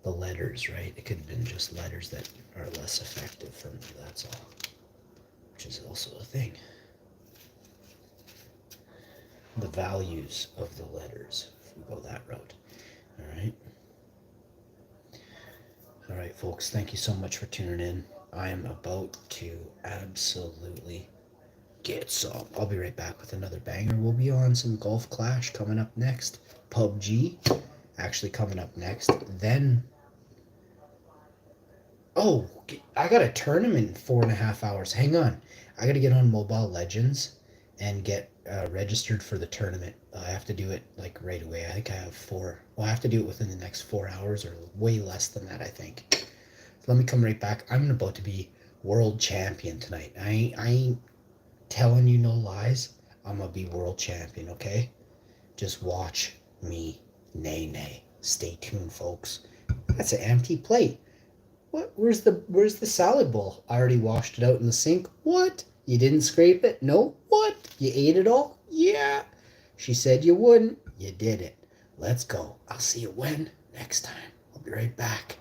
[SPEAKER 1] The letters, right? It could have been just letters that are less effective for me, that's all. Which is also a thing. The values of the letters, if we go that route. Alright? Alright, folks, thank you so much for tuning in. I am about to absolutely get some. I'll be right back with another banger. We'll be on some Golf Clash coming up next. PUBG actually coming up next. Then, oh, I got a tournament in 4.5 hours. Hang on. I got to get on Mobile Legends and get registered for the tournament. I have to do it like right away. I think I have I have to do it within the next 4 hours or way less than that, I think. Let me come right back. I'm about to be world champion tonight. I ain't telling you no lies. I'm going to be world champion, okay? Just watch me nay. Stay tuned, folks. That's an empty plate. What? Where's the salad bowl? I already washed it out in the sink. What? You didn't scrape it? No. What? You ate it all? Yeah. She said you wouldn't. You did it. Let's go. I'll see you when? Next time. I'll be right back.